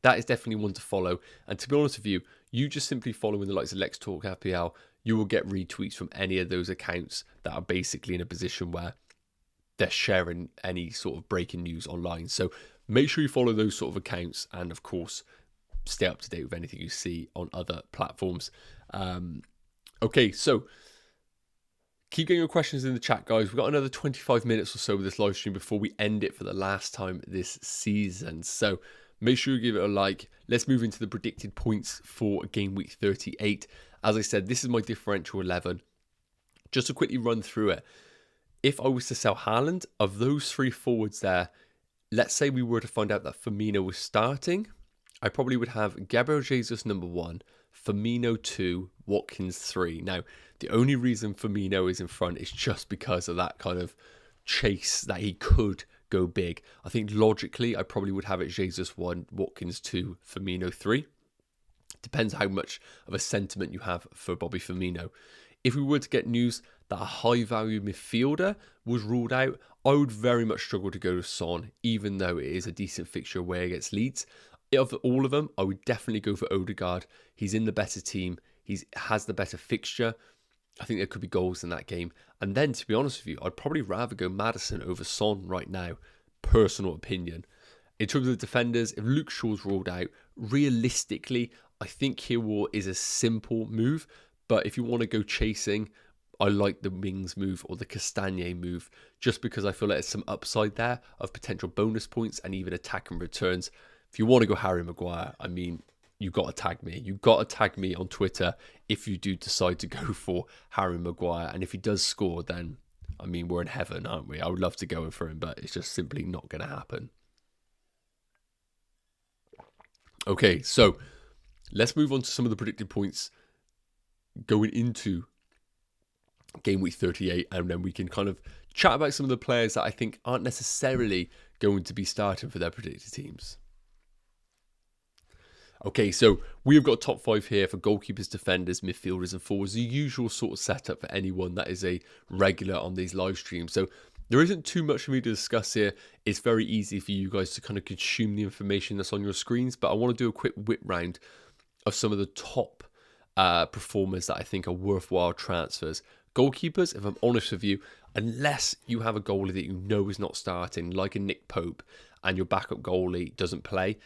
that is definitely one to follow. And to be honest with you, you just simply following the likes of Let's Talk FPL, you will get retweets from any of those accounts that are basically in a position where they're sharing any sort of breaking news online. So make sure you follow those sort of accounts and, of course, stay up to date with anything you see on other platforms. Okay, so keep getting your questions in the chat, guys. We've got another 25 minutes or so with this live stream before we end it for the last time this season. So make sure you give it a like. Let's move into the predicted points for game week 38. As I said, this is my differential 11. Just to quickly run through it. If I was to sell Haaland, of those three forwards there, let's say we were to find out that Firmino was starting, I probably would have Gabriel Jesus number 1, Firmino 2, Watkins 3. Now, the only reason Firmino is in front is just because of that kind of chase that he could go big. I think logically, I probably would have it Jesus 1, Watkins 2, Firmino 3. Depends how much of a sentiment you have for Bobby Firmino. If we were to get news that a high-value midfielder was ruled out, I would very much struggle to go to Son, even though it is a decent fixture away against Leeds. Of all of them, I would definitely go for Odegaard. He's in the better team. He has the better fixture. I think there could be goals in that game. And then, to be honest with you, I'd probably rather go Maddison over Son right now. Personal opinion. In terms of defenders, if Luke Shaw's ruled out, realistically, I think Chilwell is a simple move. But if you want to go chasing, I like the Mings move or the Castagne move, just because I feel like there's some upside there of potential bonus points and even attack and returns. If you want to go Harry Maguire, I mean, you've got to tag me. You've got to tag me on Twitter if you do decide to go for Harry Maguire. And if he does score, then, I mean, we're in heaven, aren't we? I would love to go in for him, but it's just simply not going to happen. Okay, so let's move on to some of the predicted points going into game week 38, and then we can kind of chat about some of the players that I think aren't necessarily going to be starting for their predicted teams. Okay, so we've got top 5 here for goalkeepers, defenders, midfielders and forwards, the usual sort of setup for anyone that is a regular on these live streams. So There isn't too much for me to discuss here. It's very easy for you guys to kind of consume the information that's on your screens, but I want to do a quick whip round of some of the top performers that I think are worthwhile transfers. Goalkeepers, if I'm honest with you, unless you have a goalie that you know is not starting, like a Nick Pope, and your backup goalie doesn't play,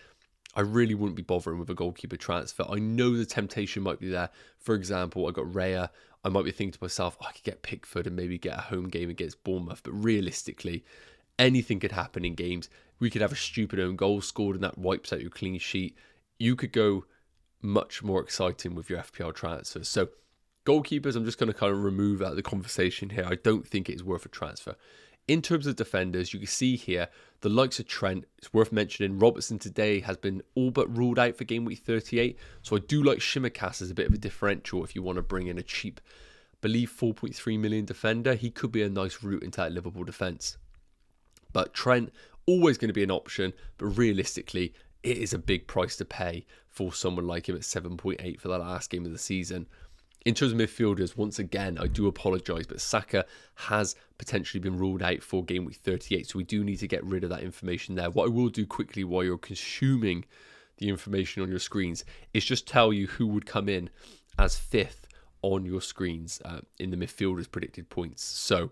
I really wouldn't be bothering with a goalkeeper transfer. I know the temptation might be there. For example, I got Raya. I might be thinking to myself, I could get Pickford and maybe get a home game against Bournemouth. But realistically, anything could happen in games. We could have a stupid own goal scored and that wipes out your clean sheet. You could go much more exciting with your FPL transfers. So goalkeepers, I'm just going to kind of remove out of the conversation here. I don't think it is worth a transfer. In terms of defenders, you can see here, the likes of Trent, it's worth mentioning, Robertson today has been all but ruled out for game week 38. So I do like Shimmercast as a bit of a differential if you want to bring in a cheap, I believe 4.3 million defender. He could be a nice route into that Liverpool defence. But Trent, always going to be an option, but realistically, it is a big price to pay for someone like him at 7.8 for the last game of the season. In terms of midfielders, once again, I do apologise, but Saka has potentially been ruled out for game week 38, so we do need to get rid of that information there. What I will do quickly while you're consuming the information on your screens is just tell you who would come in as fifth on your screens in the midfielders' predicted points. So,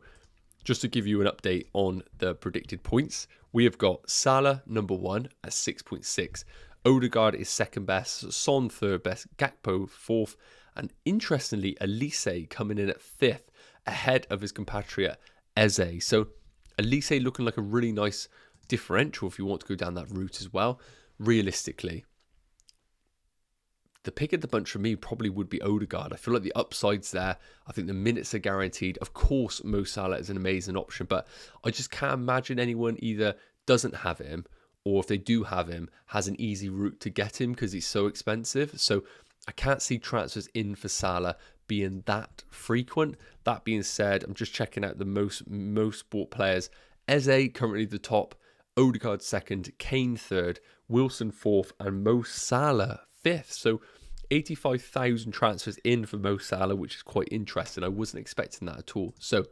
just to give you an update on the predicted points, we have got Salah number 1 at 6.6. Odegaard is second best, Son third best, Gakpo fourth, and interestingly, Elise coming in at fifth, ahead of his compatriot Eze. So Elise looking like a really nice differential if you want to go down that route as well. Realistically, the pick of the bunch for me probably would be Odegaard. I feel like the upside's there. I think the minutes are guaranteed. Of course, Mo Salah is an amazing option, but I just can't imagine anyone either doesn't have him, or if they do have him, has an easy route to get him because he's so expensive. So I can't see transfers in for Salah being that frequent. That being said, I'm just checking out the most bought players. Eze currently the top, Odegaard second, Kane third, Wilson fourth, and Mo Salah fifth. So 85,000 transfers in for Mo Salah, which is quite interesting. I wasn't expecting that at all. So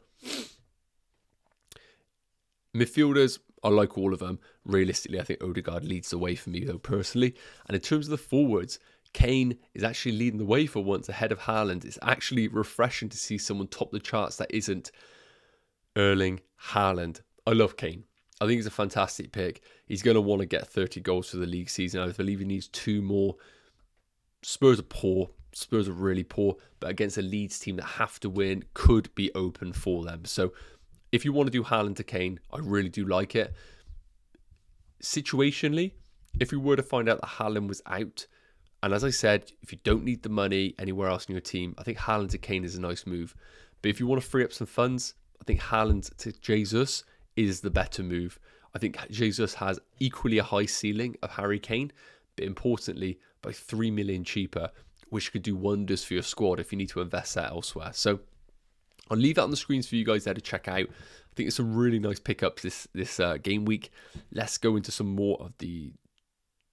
midfielders, I like all of them. Realistically, I think Odegaard leads the way for me though, personally. And in terms of the forwards, Kane is actually leading the way for once ahead of Haaland. It's actually refreshing to see someone top the charts that isn't Erling Haaland. I love Kane. I think he's a fantastic pick. He's going to want to get 30 goals for the league season. I believe he needs 2 more. Spurs are poor. Spurs are really poor. But against a Leeds team that have to win, could be open for them. So if you want to do Haaland to Kane, I really do like it. Situationally, if we were to find out that Haaland was out, and as I said, if you don't need the money anywhere else in your team, I think Haaland to Kane is a nice move. But if you want to free up some funds, I think Haaland to Jesus is the better move. I think Jesus has equally a high ceiling of Harry Kane, but importantly, by 3 million cheaper, which could do wonders for your squad if you need to invest that elsewhere. So I'll leave that on the screens for you guys there to check out. I think it's some really nice pickups this game week. Let's go into some more of the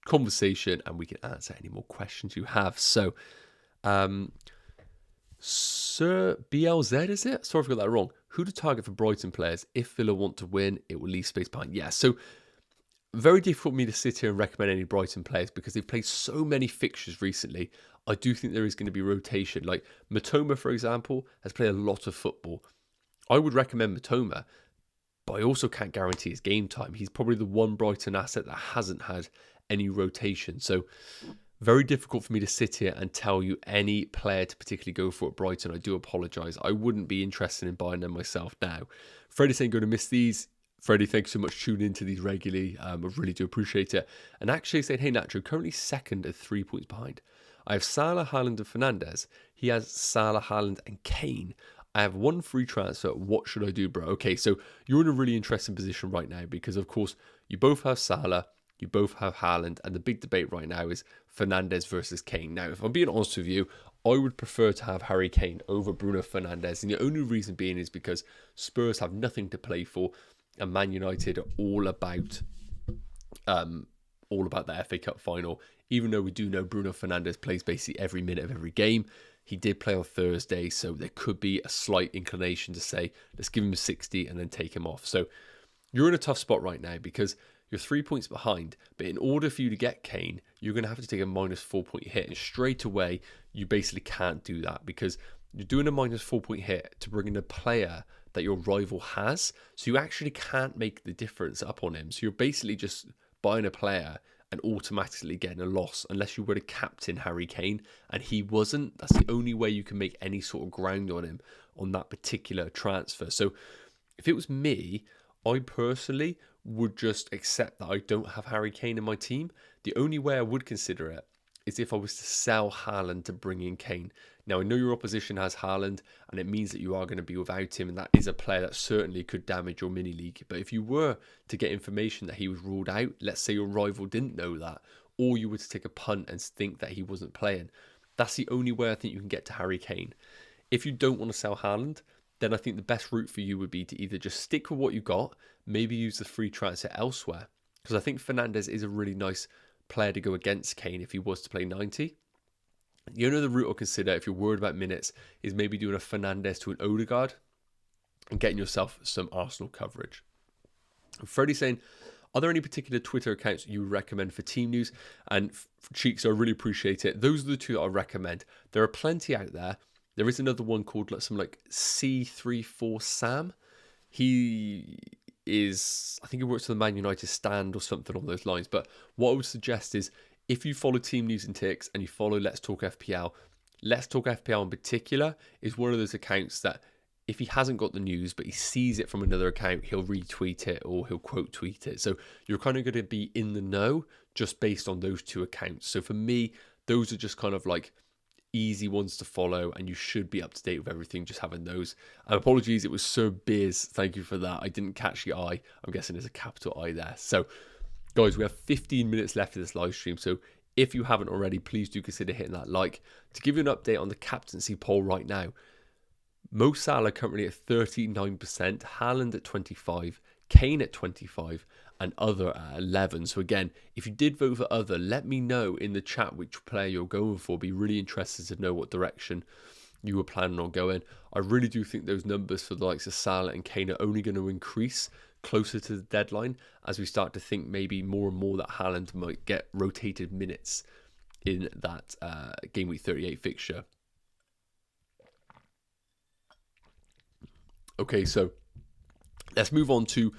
conversation and we can answer any more questions you have. So Sir BLZ, is it? Sorry if I got that wrong. Who to target for Brighton players? If Villa want to win, it will leave space behind. Yeah, so very difficult for me to sit here and recommend any Brighton players because they've played so many fixtures recently. I do think there is going to be rotation. Like Matoma, for example, has played a lot of football. I would recommend Matoma, but I also can't guarantee his game time. He's probably the one Brighton asset that hasn't had any rotation. So very difficult for me to sit here and tell you any player to particularly go for at Brighton. I do apologise. I wouldn't be interested in buying them myself now. Freddie's ain't going to miss these. Freddie, thanks so much for tuning into these regularly. I really do appreciate it. And actually saying, hey Nacho, currently second at 3 points behind. I have Salah, Haaland and Fernandes. He has Salah, Haaland and Kane. I have 1 free transfer. What should I do, bro? Okay, so you're in a really interesting position right now because, of course, you both have Salah, you both have Haaland, and the big debate right now is Fernandes versus Kane. Now, if I'm being honest with you, I would prefer to have Harry Kane over Bruno Fernandes, and the only reason being is because Spurs have nothing to play for, and Man United are all about the FA Cup final. Even though we do know Bruno Fernandes plays basically every minute of every game, He did play on Thursday, so there could be a slight inclination to say, let's give him 60 and then take him off. So you're in a tough spot right now because you're 3 points behind. But in order for you to get Kane, you're going to have to take a -4 point hit. And straight away, you basically can't do that because you're doing a -4 point hit to bring in a player that your rival has. So you actually can't make the difference up on him. So you're basically just buying a player and automatically getting a loss unless you were to captain Harry Kane, and he wasn't. That's the only way you can make any sort of ground on him on that particular transfer. So if it was me, I personally would just accept that I don't have Harry Kane in my team. The only way I would consider it is if I was to sell Haaland to bring in Kane. Now, I know your opposition has Haaland, and it means that you are going to be without him, and that is a player that certainly could damage your mini-league. But if you were to get information that he was ruled out, let's say your rival didn't know that, or you were to take a punt and think that he wasn't playing, that's the only way I think you can get to Harry Kane. If you don't want to sell Haaland, then I think the best route for you would be to either just stick with what you got, maybe use the free transfer elsewhere, because I think Fernandes is a really nice player to go against Kane if he was to play 90. The only other route I'll consider if you're worried about minutes is maybe doing a Fernandes to an Odegaard and getting yourself some Arsenal coverage. Freddie's saying, are there any particular Twitter accounts you would recommend for team news? And Cheeks, I really appreciate it. Those are the two that I recommend. There are plenty out there. There is another one called something like C34 Sam. He is, I think he works for the Man United stand or something on those lines. But what I would suggest is if you follow Team News and Ticks and you follow Let's Talk FPL, Let's Talk FPL in particular is one of those accounts that if he hasn't got the news but he sees it from another account, he'll retweet it or he'll quote tweet it. So you're kind of going to be in the know just based on those two accounts. So for me, those are just kind of like easy ones to follow, and you should be up to date with everything just having those. And apologies, it was Sir Biz. Thank you for that. I didn't catch the I. I'm guessing there's a capital I there. So guys, we have 15 minutes left of this live stream. So if you haven't already, please do consider hitting that like. To give you an update on the captaincy poll right now, Mo Salah currently at 39%, Haaland at 25%, Kane at 25%, and other at 11%. So again, if you did vote for other, let me know in the chat which player you're going for. Be really interested to know what direction you were planning on going. I really do think those numbers for the likes of Salah and Kane are only going to increase closer to the deadline as we start to think maybe more and more that Haaland might get rotated minutes in that game week 38 fixture. Okay, so let's move on to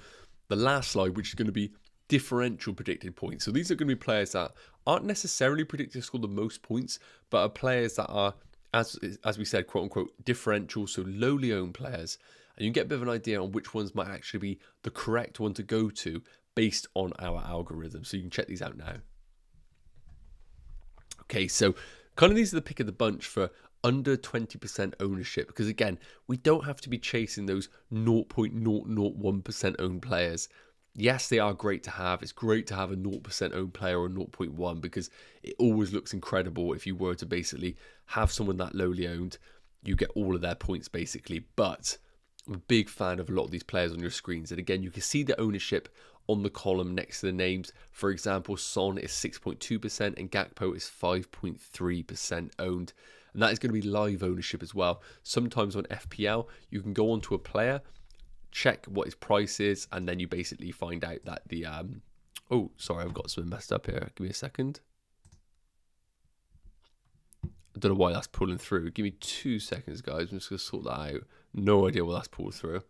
the last slide, which is going to be differential predicted points. So these are going to be players that aren't necessarily predicted to score the most points, but are players that are, as we said, quote unquote, differential, so lowly owned players. And you can get a bit of an idea on which ones might actually be the correct one to go to based on our algorithm. So you can check these out now. Okay, so kind of these are the pick of the bunch for under 20% ownership, because again, we don't have to be chasing those 0.001% owned players. Yes, they are great to have. It's great to have a 0% owned player or 0.1 because it always looks incredible if you were to basically have someone that lowly owned. You get all of their points basically, but I'm a big fan of a lot of these players on your screens. And again, you can see the ownership on the column next to the names. For example, Son is 6.2% and Gakpo is 5.3% owned. And that is going to be live ownership as well. Sometimes on FPL, you can go onto a player, check what his price is, and then you basically find out that the... Oh, sorry, I've got something messed up here. Give me a second. I don't know why that's pulling through. Give me 2 seconds, guys. I'm just going to sort that out. No idea why that's pulled through.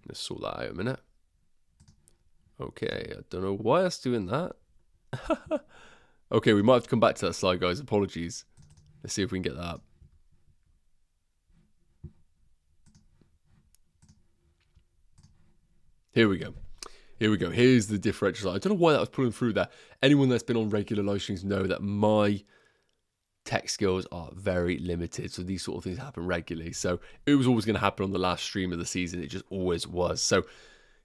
Let's sort that out a minute. Okay, I don't know why that's doing that. Okay, we might have to come back to that slide, guys. Apologies. Let's see if we can get that up. Here we go. Here we go. Here's the differential. I don't know why that was pulling through there. Anyone that's been on regular live streams know that my tech skills are very limited. So these sort of things happen regularly. So it was always going to happen on the last stream of the season. It just always was. So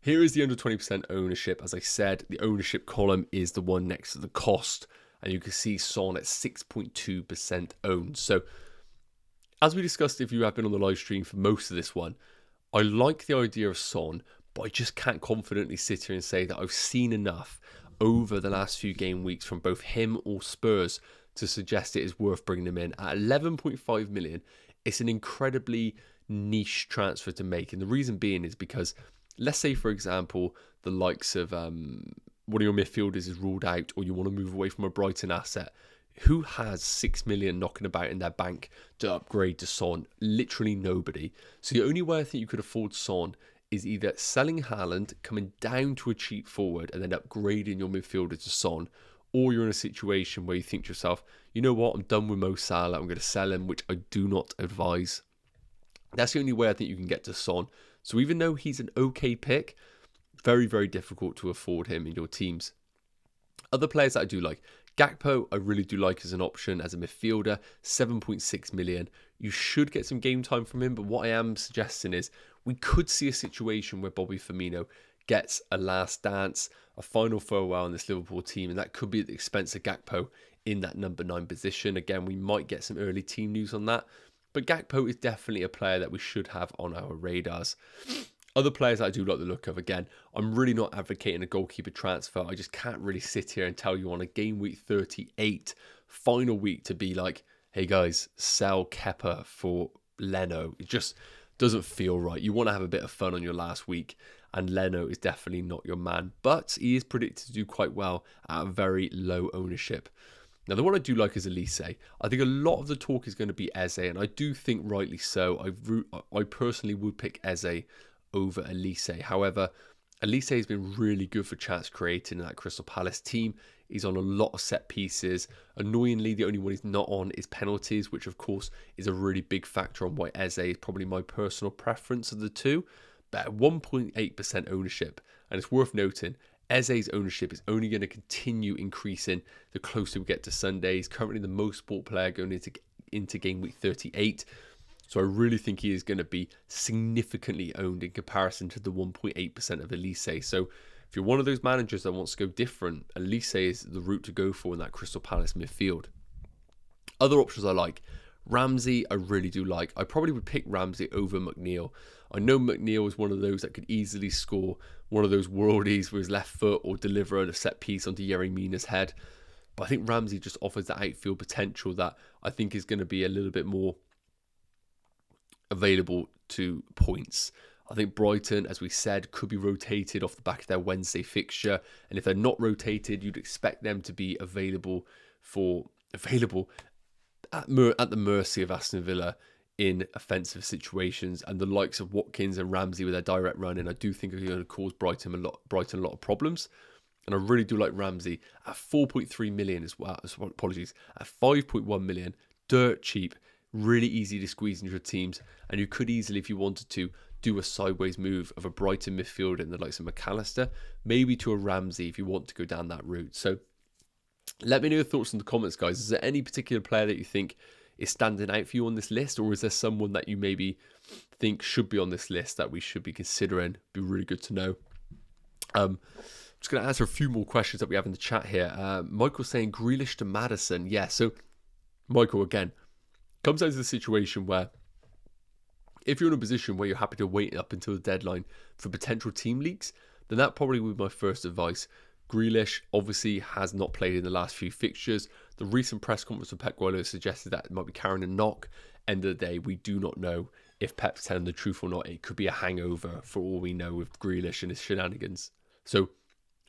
here is the under 20% ownership. As I said, the ownership column is the one next to the cost. And you can see Son at 6.2% owned. So as we discussed, if you have been on the live stream for most of this one, I like the idea of Son, but I just can't confidently sit here and say that I've seen enough over the last few game weeks from both him or Spurs to suggest it is worth bringing him in. At 11.5 million, it's an incredibly niche transfer to make. And the reason being is because, let's say, for example, the likes of one of your midfielders is ruled out, or you want to move away from a Brighton asset. Who has 6 million knocking about in their bank to upgrade to Son? Literally nobody. So the only way I think you could afford Son is either selling Haaland, coming down to a cheap forward, and then upgrading your midfielder to Son, or you're in a situation where you think to yourself, you know what, I'm done with Mo Salah, I'm going to sell him, which I do not advise. That's the only way I think you can get to Son. So even though he's an okay pick, very, very difficult to afford him in your teams. Other players that I do like, Gakpo, I really do like as an option as a midfielder, 7.6 million. You should get some game time from him, but what I am suggesting is we could see a situation where Bobby Firmino gets a last dance, a final farewell in this Liverpool team, and that could be at the expense of Gakpo in that number 9 position. Again, we might get some early team news on that, but Gakpo is definitely a player that we should have on our radars. Other players I do like the look of, again, I'm really not advocating a goalkeeper transfer. I just can't really sit here and tell you on a game week 38 final week to be like, hey guys, sell Kepa for Leno. It just doesn't feel right. You want to have a bit of fun on your last week, and Leno is definitely not your man. But he is predicted to do quite well at a very low ownership. Now, the one I do like is Elise. I think a lot of the talk is going to be Eze, and I do think rightly so. I personally would pick Eze over Elise. However, Elise has been really good for chance creating in that Crystal Palace team. He's on a lot of set pieces. Annoyingly, the only one he's not on is penalties, which of course is a really big factor on why Eze is probably my personal preference of the two. But at 1.8% ownership, and it's worth noting, Eze's ownership is only going to continue increasing the closer we get to Sundays. Currently the most bought player going into game week 38. So I really think he is going to be significantly owned in comparison to the 1.8% of Elise. So if you're one of those managers that wants to go different, Elise is the route to go for in that Crystal Palace midfield. Other options I like. Ramsey, I really do like. I probably would pick Ramsey over McNeil. I know McNeil is one of those that could easily score one of those worldies with his left foot or deliver a set piece onto Yerry Mina's head. But I think Ramsey just offers that outfield potential that I think is going to be a little bit more available to points. I think Brighton, as we said, could be rotated off the back of their Wednesday fixture. And if they're not rotated, you'd expect them to be available at the mercy of Aston Villa in offensive situations, and the likes of Watkins and Ramsey with their direct run in, I do think are going to cause Brighton a lot of problems. And I really do like Ramsey at 4.3 million as well. Apologies, at 5.1 million, dirt cheap, really easy to squeeze into your teams, and you could easily, if you wanted to, do a sideways move of a Brighton midfielder in the likes of McAllister, maybe to a Ramsey if you want to go down that route. So let me know your thoughts in the comments, guys. Is there any particular player that you think is standing out for you on this list, or is there someone that you maybe think should be on this list that we should be considering? Be really good to know. I'm just going to answer a few more questions that we have in the chat here. Michael's saying Grealish to Maddison. Yeah, so Michael, again, comes down to the situation where if you're in a position where you're happy to wait up until the deadline for potential team leaks, then that probably would be my first advice. Grealish obviously has not played in the last few fixtures. The recent press conference with Pep Guardiola suggested that it might be carrying a knock. End of the day, we do not know if Pep's telling the truth or not. It could be a hangover for all we know with Grealish and his shenanigans. So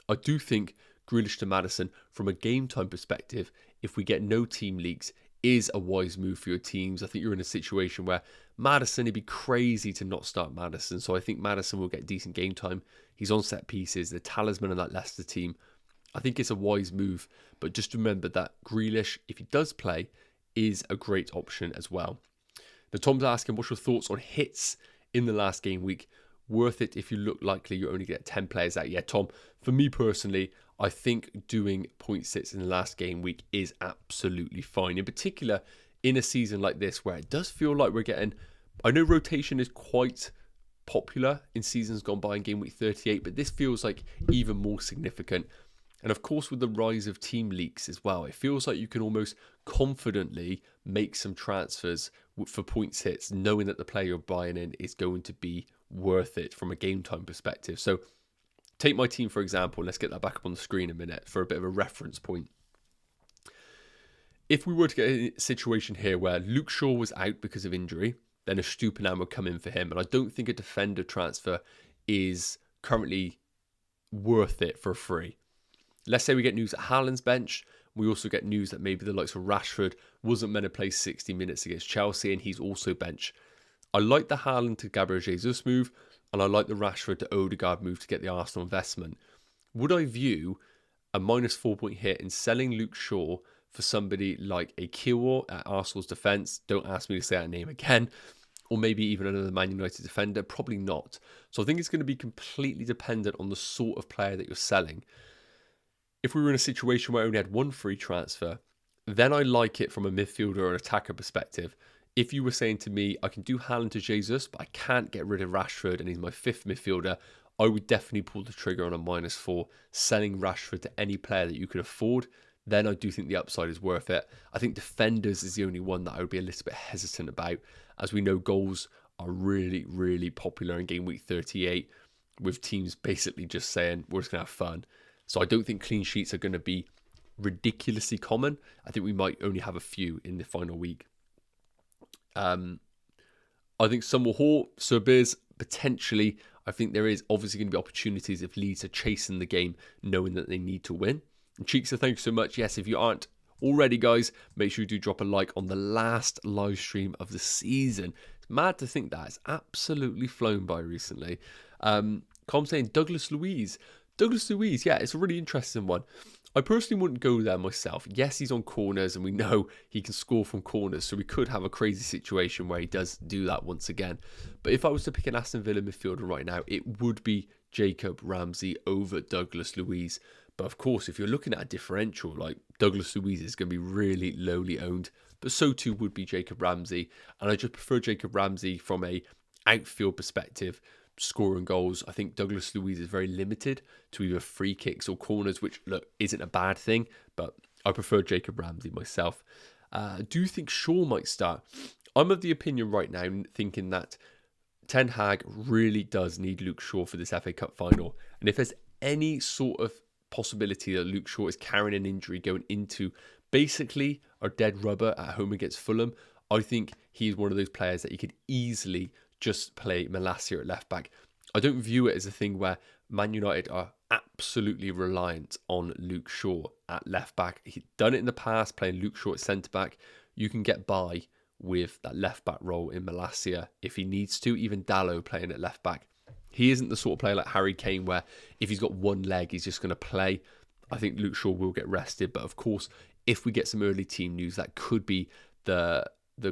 I do think Grealish to Maddison, from a game time perspective, if we get no team leaks, is a wise move for your teams. I think you're in a situation where Maddison, it'd be crazy to not start Maddison. So I think Maddison will get decent game time. He's on set pieces, the talisman of that Leicester team. I think it's a wise move. But just remember that Grealish, if he does play, is a great option as well. Now, Tom's asking, what's your thoughts on hits in the last game week? Worth it if you look likely you only get 10 players out? Yeah, Tom, for me personally, I think doing 0.6 in the last game week is absolutely fine. In particular, in a season like this where it does feel like we're getting... I know rotation is quite popular in seasons gone by in game week 38, but this feels like even more significant. And of course, with the rise of team leaks as well, it feels like you can almost confidently make some transfers for points hits, knowing that the player you're buying in is going to be worth it from a game time perspective. So take my team, for example. Let's get that back up on the screen a minute for a bit of a reference point. if we were to get a situation here where Luke Shaw was out because of injury, then a Stupinan would come in for him. And I don't think a defender transfer is currently worth it for free. Let's say we get news that Haaland's bench. We also get news that maybe the likes of Rashford wasn't meant to play 60 minutes against Chelsea and he's also bench. I like the Haaland to Gabriel Jesus move, and I like the Rashford to Odegaard move to get the Arsenal investment. Would I view a -4 point hit in selling Luke Shaw for somebody like a Kiwior at Arsenal's defence? Don't ask me to say that name again. Or maybe even another Man United defender? Probably not. So I think it's going to be completely dependent on the sort of player that you're selling. If we were in a situation where I only had one free transfer, then I like it from a midfielder or an attacker perspective. If you were saying to me, I can do Haaland to Jesus, but I can't get rid of Rashford and he's my fifth midfielder, I would definitely pull the trigger on a -4, selling Rashford to any player that you could afford. Then I do think the upside is worth it. I think defenders is the only one that I would be a little bit hesitant about. As we know, goals are really, really popular in game week 38, with teams basically just saying, we're just going to have fun. So I don't think clean sheets are going to be ridiculously common. I think we might only have a few in the final week. I think some will halt. Sir Biz, potentially. I think there is obviously going to be opportunities if Leeds are chasing the game, knowing that they need to win. And Cheekster, thank you so much. Yes, if you aren't already, guys, make sure you do drop a like on the last live stream of the season. It's mad to think that. It's absolutely flown by recently. Com saying Douglas Luiz. Douglas Luiz, yeah, it's a really interesting one. I personally wouldn't go there myself. Yes, he's on corners and we know he can score from corners, so we could have a crazy situation where he does do that once again. But if I was to pick an Aston Villa midfielder right now, it would be Jacob Ramsey over Douglas Luiz. But of course, if you're looking at a differential, like Douglas Luiz is going to be really lowly owned, but so too would be Jacob Ramsey. And I just prefer Jacob Ramsey from a outfield perspective. Scoring goals, I think Douglas Luiz is very limited to either free kicks or corners, which, look, isn't a bad thing, but I prefer Jacob Ramsey myself. Do you think Shaw might start? I'm of the opinion right now, thinking that Ten Hag really does need Luke Shaw for this FA Cup final, and if there's any sort of possibility that Luke Shaw is carrying an injury going into basically a dead rubber at home against Fulham, I think he's one of those players that you could easily just play Malacia at left back. I don't view it as a thing where Man United are absolutely reliant on Luke Shaw at left back. He's done it in the past, playing Luke Shaw at centre back. You can get by with that left back role in Malacia if he needs to. Even Dalot playing at left back. He isn't the sort of player like Harry Kane where if he's got one leg, he's just going to play. I think Luke Shaw will get rested. But of course, if we get some early team news, that could be the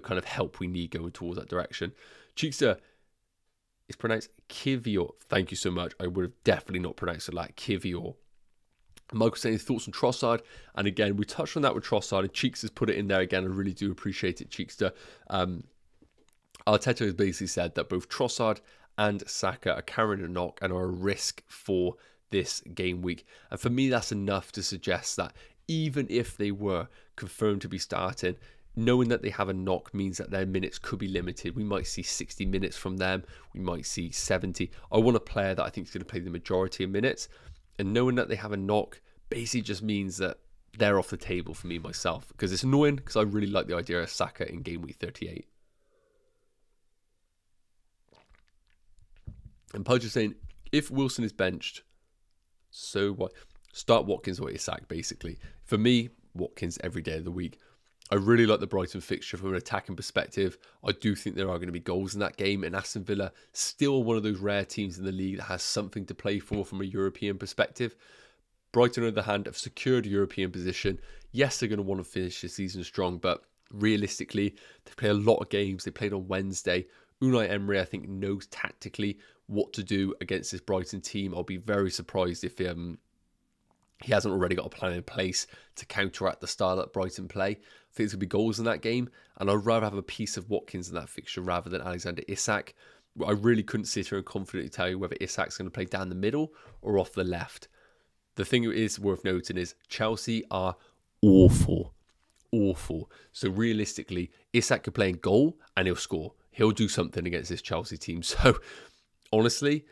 kind of help we need going towards that direction. Cheekster, it's pronounced Kiwior. Thank you so much. I would have definitely not pronounced it like Kiwior. Michael saying his thoughts on Trossard. And again, we touched on that with Trossard. And Cheeks has put it in there again. I really do appreciate it, Cheekster. Arteta has basically said that both Trossard and Saka are carrying a knock and are a risk for this game week. And for me, that's enough to suggest that even if they were confirmed to be starting, knowing that they have a knock means that their minutes could be limited. We might see 60 minutes from them. We might see 70. I want a player that I think is going to play the majority of minutes. And knowing that they have a knock basically just means that they're off the table for me myself. Because it's annoying because I really like the idea of Saka in game week 38. And Pudge is saying, if Wilson is benched, so what? Start Watkins or Isak, basically. For me, Watkins every day of the week. I really like the Brighton fixture from an attacking perspective. I do think there are going to be goals in that game. And Aston Villa, still one of those rare teams in the league that has something to play for from a European perspective. Brighton, on the other hand, have secured a European position. Yes, they're going to want to finish the season strong, but realistically, they play a lot of games. They played on Wednesday. Unai Emery, I think, knows tactically what to do against this Brighton team. I'll be very surprised if he hasn't already got a plan in place to counteract the style that Brighton play. I think there's going to be goals in that game, and I'd rather have a piece of Watkins in that fixture rather than Alexander Isak. I really couldn't sit here and confidently tell you whether Isak's going to play down the middle or off the left. The thing that is worth noting is Chelsea are awful. So realistically, Isak could play in goal and he'll score. He'll do something against this Chelsea team. So honestly,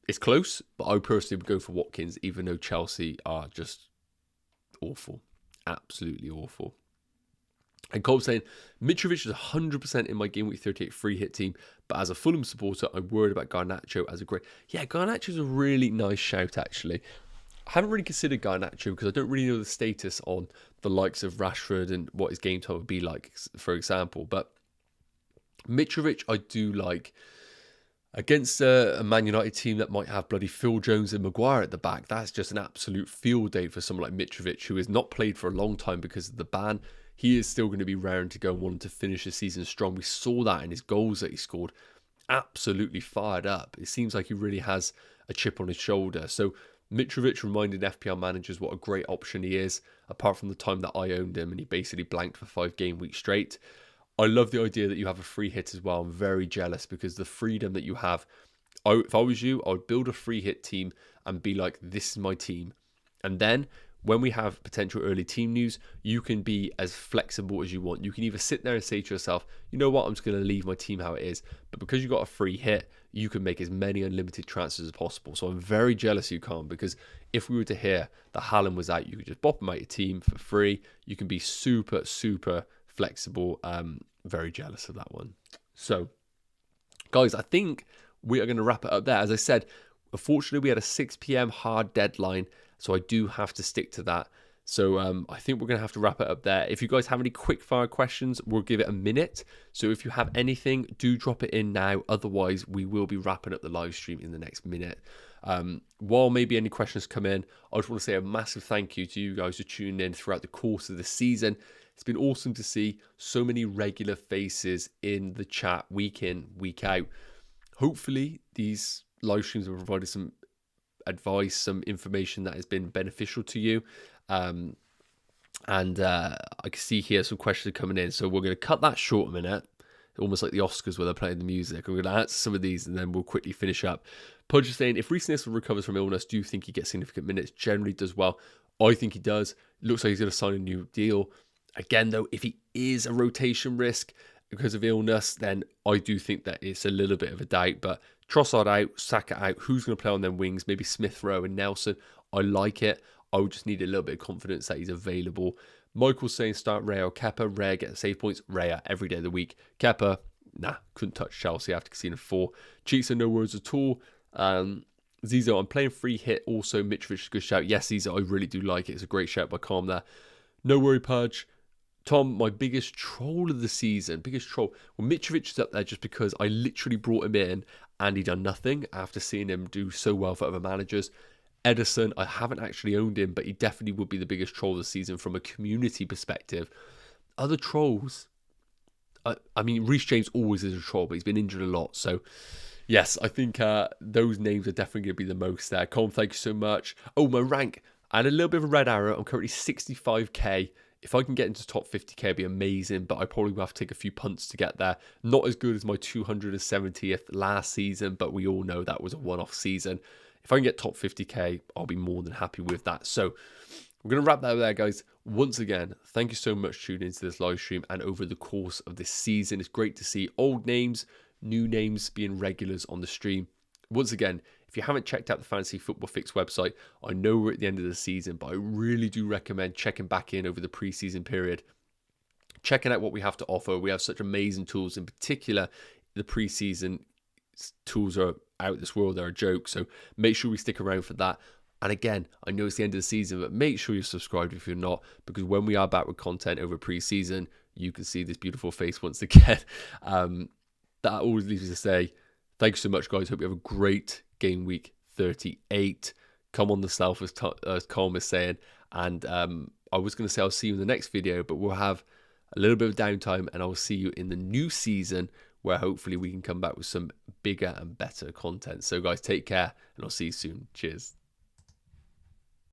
it's close, but I personally would go for Watkins, even though Chelsea are just awful. Absolutely awful. And Cole's saying, Mitrovic is 100% in my Game Week 38 free hit team, but as a Fulham supporter, I'm worried about Garnacho as a great... Yeah, Garnacho's a really nice shout, actually. I haven't really considered Garnacho because I don't really know the status on the likes of Rashford and what his game time would be like, for example. But Mitrovic, I do like. Against a Man United team that might have bloody Phil Jones and Maguire at the back, that's just an absolute field day for someone like Mitrovic, who has not played for a long time because of the ban. He is still going to be round to go and wanting to finish the season strong. We saw that in his goals that he scored. Absolutely fired up. It seems like he really has a chip on his shoulder. So Mitrovic reminded FPL managers what a great option he is, apart from the time that I owned him and he basically blanked for 5 game weeks straight. I love the idea that you have a free hit as well. I'm very jealous because the freedom that you have. If I was you, I would build a free hit team and be like, this is my team. And then when we have potential early team news, you can be as flexible as you want. You can either sit there and say to yourself, you know what, I'm just going to leave my team how it is. But because you got a free hit, you can make as many unlimited transfers as possible. So I'm very jealous you can't, because if we were to hear that Haaland was out, you could just bop him out your team for free. You can be super, super flexible. Very jealous of that one. So guys, I think we are going to wrap it up there. As I said, unfortunately we had a 6 p.m. hard deadline, so I do have to stick to that. So I think we're going to have to wrap it up there. If you guys have any quick fire questions, we'll give it a minute. So if you have anything, do drop it in now. Otherwise, we will be wrapping up the live stream in the next minute. While maybe any questions come in, I just want to say a massive thank you to you guys for tuning in throughout the course of the season. It's been awesome to see so many regular faces in the chat week in, week out. Hopefully, these live streams have provided some advice, some information that has been beneficial to you. I can see here some questions are coming in, so we're going to cut that short a minute, almost like the Oscars where they're playing the music. I'm going to answer some of these and then we'll quickly finish up. Pudge is saying, if Reece Nelson recovers from illness, do you think he gets significant minutes? Generally does well. I think he does. Looks like he's going to sign a new deal. Again, though, if he is a rotation risk because of illness, then I do think that it's a little bit of a doubt. But Trossard out, Saka out, who's going to play on them wings? Maybe Smith Rowe and Nelson. I like it. I would just need a little bit of confidence that he's available. Michael's saying start Raya or Kepa. Raya get the save points. Raya every day of the week. Kepa, nah, couldn't touch Chelsea after Casino 4. Cheeks are no words at all. Zizo, I'm playing free hit. Also, Mitrovic is a good shout. Yes, Zizo, I really do like it. It's a great shout by Calm there. No worry, Pudge. Tom, my biggest troll of the season. Biggest troll. Well, Mitrovic is up there just because I literally brought him in and he done nothing after seeing him do so well for other managers. Edison, I haven't actually owned him, but he definitely would be the biggest troll of the season from a community perspective. Other trolls, I mean, Reece James always is a troll, but he's been injured a lot. So, yes, I think those names are definitely going to be the most there. Colin, thank you so much. Oh, my rank. I had a little bit of a red arrow. I'm currently 65k. If I can get into top 50k, it'd be amazing, but I probably will have to take a few punts to get there. Not as good as my 270th last season, but we all know that was a one-off season. If I can get top 50k, I'll be more than happy with that. So we're going to wrap that up there, guys. Once again, thank you so much for tuning into this live stream and over the course of this season. It's great to see old names, new names being regulars on the stream. Once again, if you haven't checked out the Fantasy Football Fix website, I know we're at the end of the season, but I really do recommend checking back in over the preseason period. Checking out what we have to offer. We have such amazing tools. In particular, the preseason tools are out of this world. They're a joke. So make sure we stick around for that. And again, I know it's the end of the season, but make sure you're subscribed if you're not, because when we are back with content over preseason, you can see this beautiful face once again. That always leaves me to say, thanks so much, guys. Hope you have a great game week 38. Come on the south, as Colm is saying. And I was going to say I'll see you in the next video, but we'll have a little bit of downtime and I'll see you in the new season where hopefully we can come back with some bigger and better content. So guys, take care and I'll see you soon. Cheers.